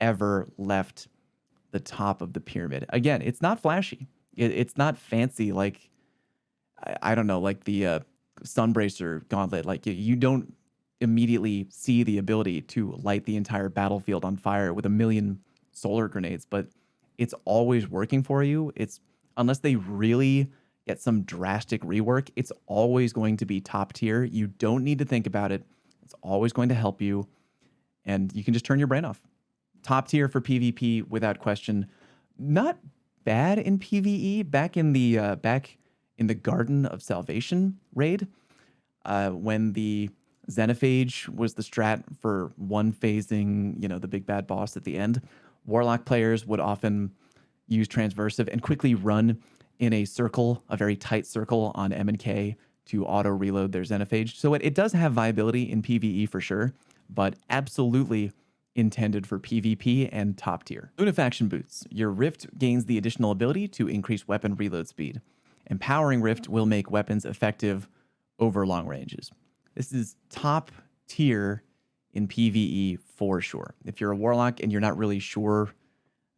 ever left the top of the pyramid. Again, it's not flashy. It's not fancy like, I don't know, like the Sunbracer gauntlet. Like you don't immediately see the ability to light the entire battlefield on fire with a million solar grenades, but it's always working for you. It's, unless they really get some drastic rework, it's always going to be top tier. You don't need to think about it. It's always going to help you, and you can just turn your brain off. Top tier for PvP without question. Not bad in PvE. Back in the Garden of Salvation raid, when the Xenophage was the strat for one phasing, the big bad boss at the end, Warlock players would often use Transversive and quickly run in a circle, a very tight circle on M and K to auto reload their Xenophage. So it does have viability in PvE for sure, but absolutely intended for PvP and top tier. Lunafaction Boots. Your Rift gains the additional ability to increase weapon reload speed. Empowering Rift will make weapons effective over long ranges. This is top tier in PvE for sure. If you're a Warlock and you're not really sure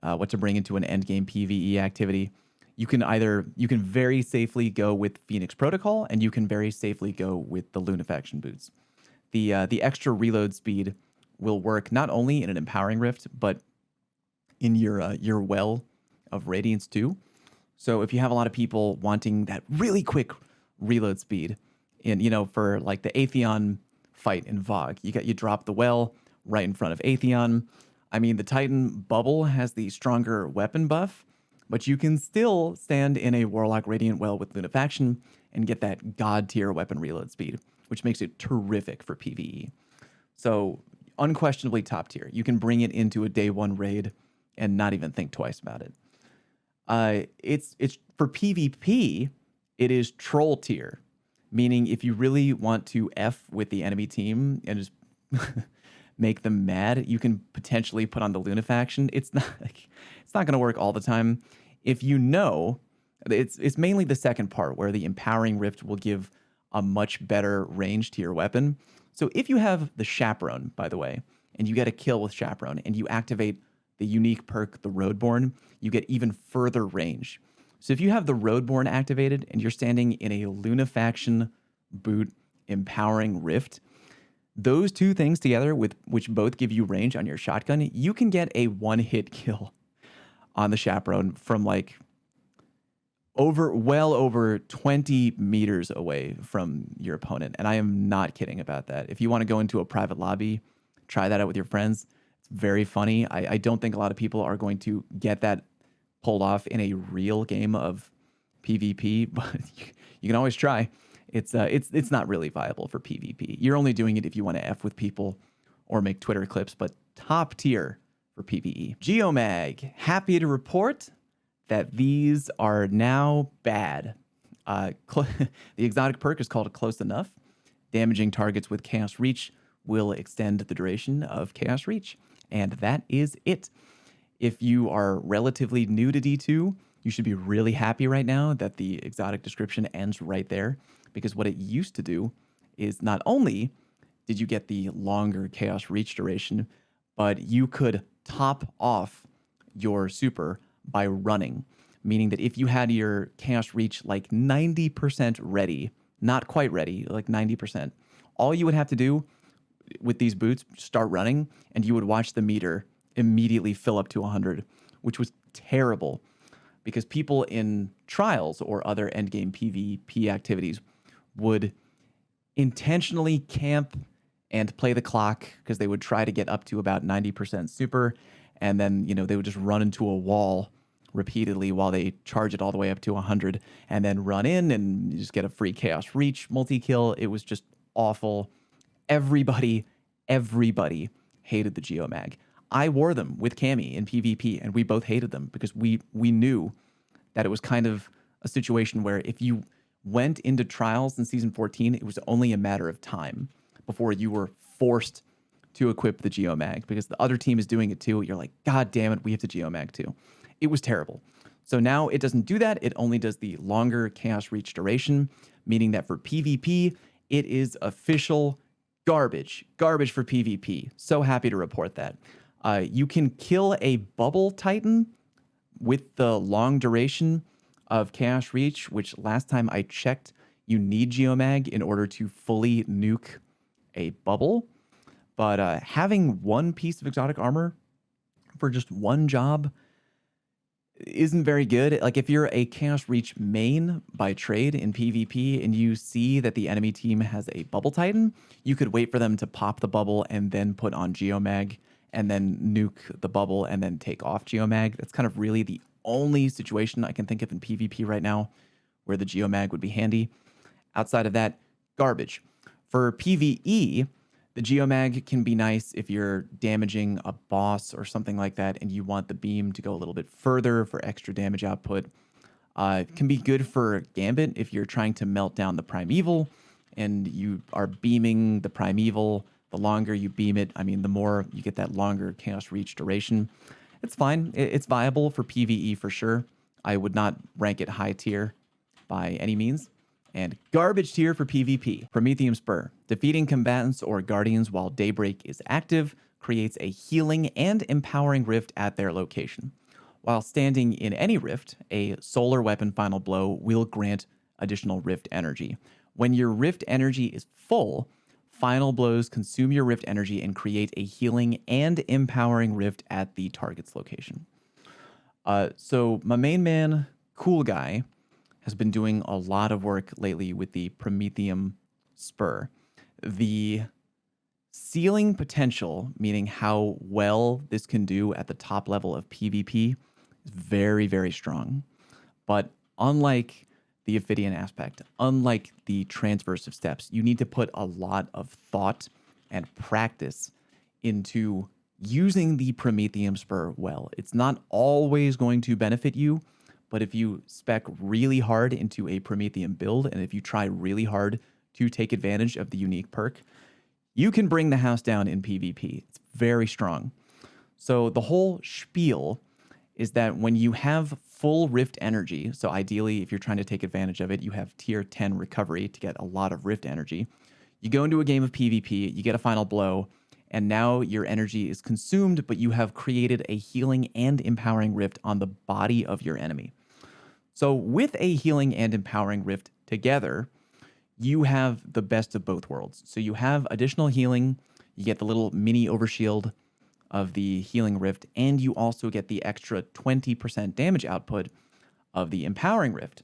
what to bring into an endgame PvE activity, you can very safely go with Phoenix Protocol, and you can very safely go with the Lunafaction Boots. The extra reload speed will work not only in an Empowering Rift, but in your Well of Radiance too. So if you have a lot of people wanting that really quick reload speed, for like the Aeon fight in VoG, you drop the Well right in front of Aeon. I mean, the Titan bubble has the stronger weapon buff, but you can still stand in a Warlock Radiant Well with Lunafaction and get that god tier weapon reload speed, which makes it terrific for PvE. So unquestionably top tier. You can bring it into a day one raid and not even think twice about it. It's for PvP, it is troll tier, meaning if you really want to F with the enemy team and just make them mad, you can potentially put on the Lunafaction. It's not going to work all the time. If you know, it's mainly the second part where the Empowering Rift will give a much better range to your weapon. So if you have the Chaperone, by the way, and you get a kill with Chaperone and you activate the unique perk, the Roadborne, you get even further range. So if you have the Roadborne activated and you're standing in a Lunafaction boot Empowering Rift, those two things together, which both give you range on your shotgun, you can get a one-hit kill on the Chaperone from like well over 20 meters away from your opponent. And I am not kidding about that. If you want to go into a private lobby, try that out with your friends. It's very funny. I don't think a lot of people are going to get that pulled off in a real game of PvP, but you can always try. It's not really viable for PvP. You're only doing it if you want to F with people or make Twitter clips, but top tier for PvE. Geomag, happy to report that these are now bad. The exotic perk is called Close Enough. Damaging targets with Chaos Reach will extend the duration of Chaos Reach, and that is it. If you are relatively new to D2, you should be really happy right now that the exotic description ends right there, because what it used to do is not only did you get the longer Chaos Reach duration, but you could top off your super by running, meaning that if you had your Chaos Reach like 90% ready, not quite ready, like 90%, all you would have to do with these boots, start running, and you would watch the meter immediately fill up to 100, which was terrible because people in trials or other endgame PvP activities would intentionally camp and play the clock because they would try to get up to about 90% super, and then they would just run into a wall repeatedly while they charge it all the way up to 100 and then run in and just get a free Chaos Reach multi-kill. It was just awful. Everybody hated the Geomag. I wore them with Cammy in PvP, and we both hated them because we knew that it was kind of a situation where if you went into trials in Season 14, it was only a matter of time before you were forced to equip the Geomag because the other team is doing it too. You're like, God damn it, we have the Geomag too. It was terrible. So now it doesn't do that. It only does the longer Chaos Reach duration, meaning that for PvP, it is official garbage. Garbage for PvP. So happy to report that. You can kill a Bubble Titan with the long duration of Chaos Reach, which last time I checked, you need Geomag in order to fully nuke a bubble. But having one piece of exotic armor for just one job isn't very good. Like if you're a Chaos Reach main by trade in PvP and you see that the enemy team has a Bubble Titan, you could wait for them to pop the bubble and then put on Geomag and then nuke the bubble and then take off Geomag. That's kind of really the only situation I can think of in PvP right now where the Geomag would be handy. Outside of that, garbage. For PvE, the Geomag can be nice if you're damaging a boss or something like that and you want the beam to go a little bit further for extra damage output. It can be good for Gambit if you're trying to melt down the Primeval and you are beaming the Primeval. The longer you beam it, I mean, the more you get that longer Chaos Reach duration. It's fine. It's viable for PvE for sure. I would not rank it high tier by any means. And garbage tier for PvP. Promethium Spur. Defeating combatants or guardians while Daybreak is active creates a healing and empowering rift at their location. While standing in any rift, a solar weapon final blow will grant additional rift energy. When your rift energy is full, final blows consume your rift energy and create a healing and empowering rift at the target's location. So my main man, Cool Guy, has been doing a lot of work lately with the Promethium Spur. The ceiling potential, meaning how well this can do at the top level of PvP, is very, very strong. But unlike the Ophidian Aspect, unlike the Transversive Steps, you need to put a lot of thought and practice into using the Promethium Spur well. It's not always going to benefit you, but if you spec really hard into a Promethium build, and if you try really hard to take advantage of the unique perk, you can bring the house down in PvP. It's very strong. So the whole spiel is that when you have full rift energy, so ideally if you're trying to take advantage of it, you have tier 10 recovery to get a lot of rift energy. You go into a game of PvP, you get a final blow, and now your energy is consumed, but you have created a healing and empowering rift on the body of your enemy. So with a healing and empowering rift together, you have the best of both worlds. So you have additional healing, you get the little mini overshield of the healing rift, and you also get the extra 20% damage output of the empowering rift.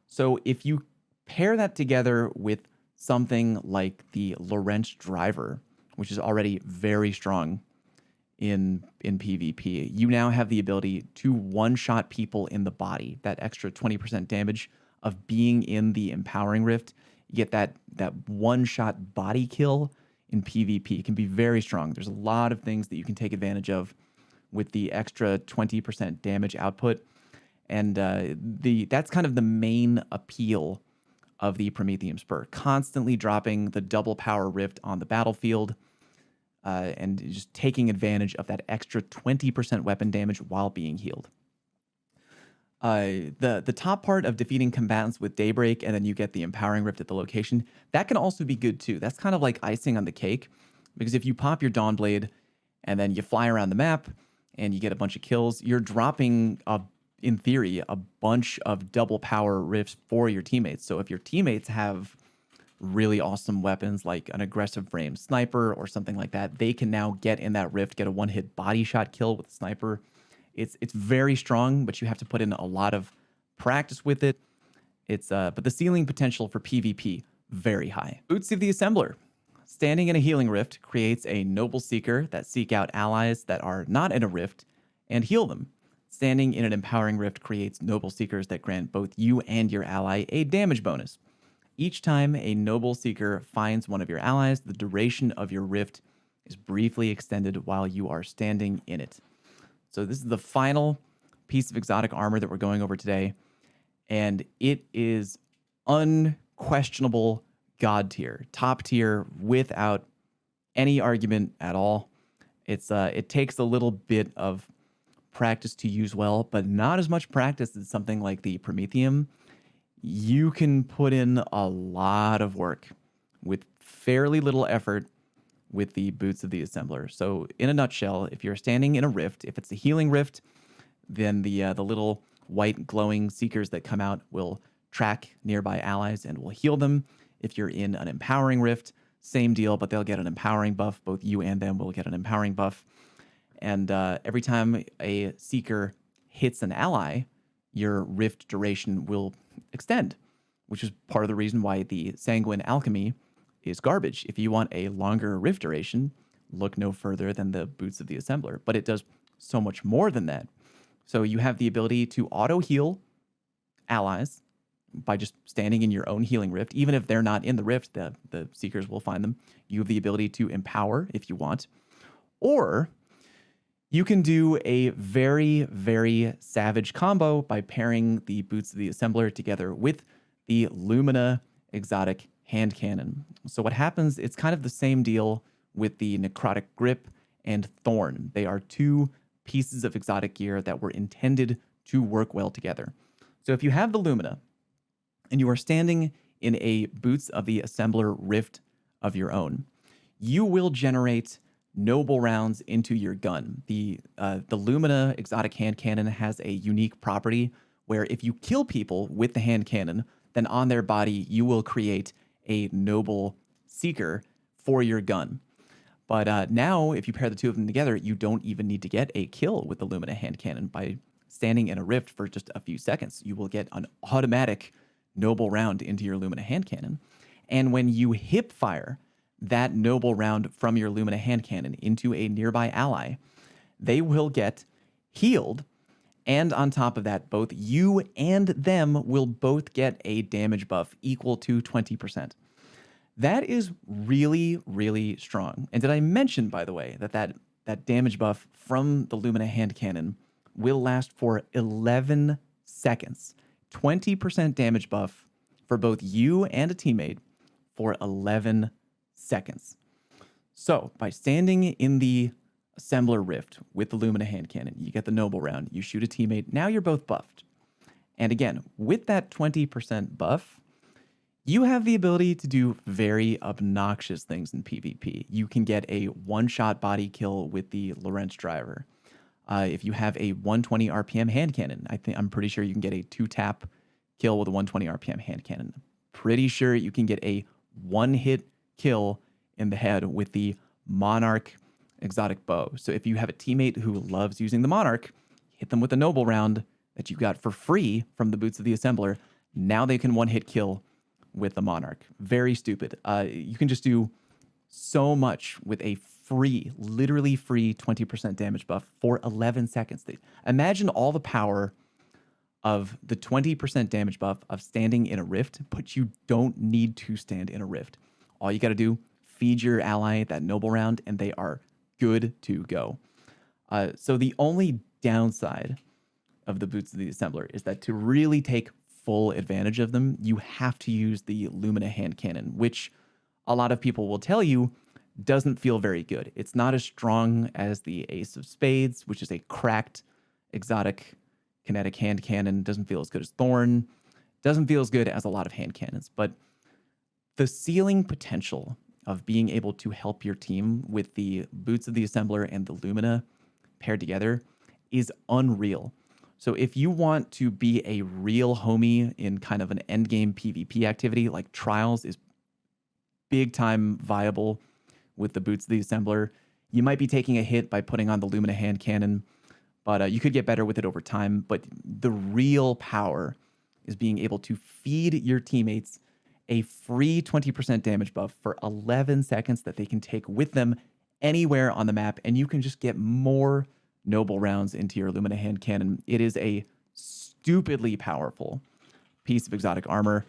So if you pair that together with something like the Lorentz driver, which is already very strong in PvP, you now have the ability to one-shot people in the body. That extra 20% damage of being in the empowering rift, you get that one-shot body kill in PvP. It can be very strong. There's a lot of things that you can take advantage of with the extra 20% damage output. And that's kind of the main appeal of the Promethium Spur, constantly dropping the double power rift on the battlefield, and just taking advantage of that extra 20% weapon damage while being healed. The top part of defeating combatants with Daybreak, and then you get the empowering rift at the location, that can also be good too. That's kind of like icing on the cake, because if you pop your Dawnblade and then you fly around the map and you get a bunch of kills, you're dropping, in theory, a bunch of double power rifts for your teammates. So if your teammates have really awesome weapons like an aggressive range sniper or something like that, they can now get in that rift, get a one-hit body shot kill with a sniper. It's very strong, but you have to put in a lot of practice with it. But the ceiling potential for PvP, very high. Boots of the Assembler. Standing in a healing rift creates a Noble Seeker that seek out allies that are not in a rift and heal them. Standing in an empowering rift creates Noble Seekers that grant both you and your ally a damage bonus. Each time a Noble Seeker finds one of your allies, the duration of your rift is briefly extended while you are standing in it. So this is the final piece of exotic armor that we're going over today, and it is unquestionable god tier, top tier, without any argument at all. It takes a little bit of practice to use well, but not as much practice as something like the Promethium. You can put in a lot of work with fairly little effort with the Boots of the Assembler. So in a nutshell, if you're standing in a rift, if it's a healing rift, then the little white glowing seekers that come out will track nearby allies and will heal them. If you're in an empowering rift, same deal, but they'll get an empowering buff. Both you and them will get an empowering buff. And every time a seeker hits an ally, your rift duration will extend, which is part of the reason why the Sanguine Alchemy is garbage. If you want a longer rift duration, look no further than the Boots of the Assembler. But it does so much more than that. So you have the ability to auto-heal allies by just standing in your own healing rift. Even if they're not in the rift, the Seekers will find them. You have the ability to empower if you want. Or you can do a very, very savage combo by pairing the Boots of the Assembler together with the Lumina Exotic hand cannon. So what happens, it's kind of the same deal with the Necrotic Grip and Thorn. They are two pieces of exotic gear that were intended to work well together. So if you have the Lumina and you are standing in a Boots of the Assembler Rift of your own, you will generate noble rounds into your gun. The Lumina Exotic Hand Cannon has a unique property where if you kill people with the hand cannon, then on their body you will create a noble seeker for your gun. But now, if you pair the two of them together, you don't even need to get a kill with the Lumina Hand Cannon. By standing in a rift for just a few seconds, you will get an automatic noble round into your Lumina Hand Cannon. And when you hip fire that noble round from your Lumina Hand Cannon into a nearby ally, they will get healed. And on top of that, both you and them will both get a damage buff equal to 20%. That is really, really strong. And did I mention, by the way, that damage buff from the Lumina Hand Cannon will last for 11 seconds. 20% damage buff for both you and a teammate for 11 seconds. So by standing in the Assembler Rift with the Lumina Hand Cannon, you get the noble round, you shoot a teammate, now you're both buffed. And again, with that 20% buff, you have the ability to do very obnoxious things in PvP. You can get a one-shot body kill with the Lorentz Driver. If you have a 120 RPM hand cannon, I'm pretty sure you can get a 2-tap kill with a 120 RPM hand cannon. Pretty sure you can get a one-hit kill in the head with the Monarch Exotic Bow. So if you have a teammate who loves using the Monarch, hit them with a noble round that you got for free from the Boots of the Assembler. Now they can one-hit kill with the Monarch. Very stupid. You can just do so much with a free, literally free 20% damage buff for 11 seconds. Imagine all the power of the 20% damage buff of standing in a rift, but you don't need to stand in a rift. All you got to do, feed your ally that noble round, and they are good to go. So the only downside of the Boots of the Assembler is that to really take full advantage of them, you have to use the Lumina Hand Cannon, which a lot of people will tell you doesn't feel very good. It's not as strong as the Ace of Spades, which is a cracked exotic kinetic hand cannon. Doesn't feel as good as Thorn. Doesn't feel as good as a lot of hand cannons. But the ceiling potential of being able to help your team with the Boots of the Assembler and the Lumina paired together is unreal. So if you want to be a real homie in kind of an endgame PvP activity, like Trials is big time viable with the Boots of the Assembler. You might be taking a hit by putting on the Lumina Hand Cannon, but you could get better with it over time. But the real power is being able to feed your teammates a free 20% damage buff for 11 seconds that they can take with them anywhere on the map, and you can just get more noble rounds into your Lumina Hand Cannon. It is a stupidly powerful piece of exotic armor.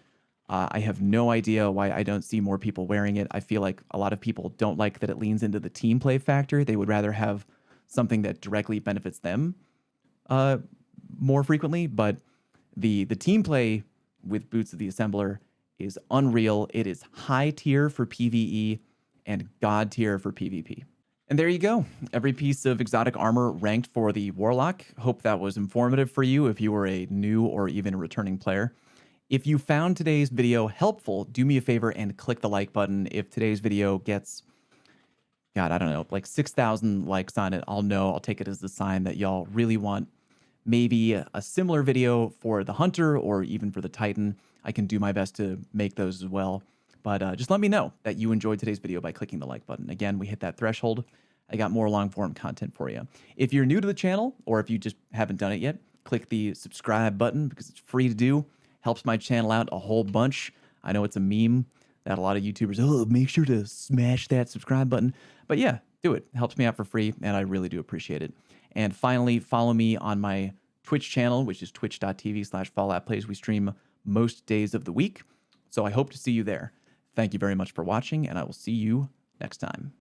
I have no idea why I don't see more people wearing it. I feel like a lot of people don't like that it leans into the team play factor. They would rather have something that directly benefits them more frequently. But the team play with Boots of the Assembler is unreal. It is high tier for PvE and god tier for PvP. And there you go. Every piece of exotic armor ranked for the Warlock. Hope that was informative for you if you were a new or even a returning player. If you found today's video helpful, do me a favor and click the like button. If today's video gets, God, I don't know, like 6,000 likes on it, I'll know. I'll take it as a sign that y'all really want maybe a similar video for the Hunter or even for the Titan. I can do my best to make those as well. But just let me know that you enjoyed today's video by clicking the like button. Again, we hit that threshold. I got more long form content for you. If you're new to the channel, or if you just haven't done it yet, click the subscribe button because it's free to do. Helps my channel out a whole bunch. I know it's a meme that a lot of YouTubers, oh, make sure to smash that subscribe button. But yeah, do it. It helps me out for free, and I really do appreciate it. And finally, follow me on my Twitch channel, which is twitch.tv/FalloutPlays. We stream most days of the week. So I hope to see you there. Thank you very much for watching, and I will see you next time.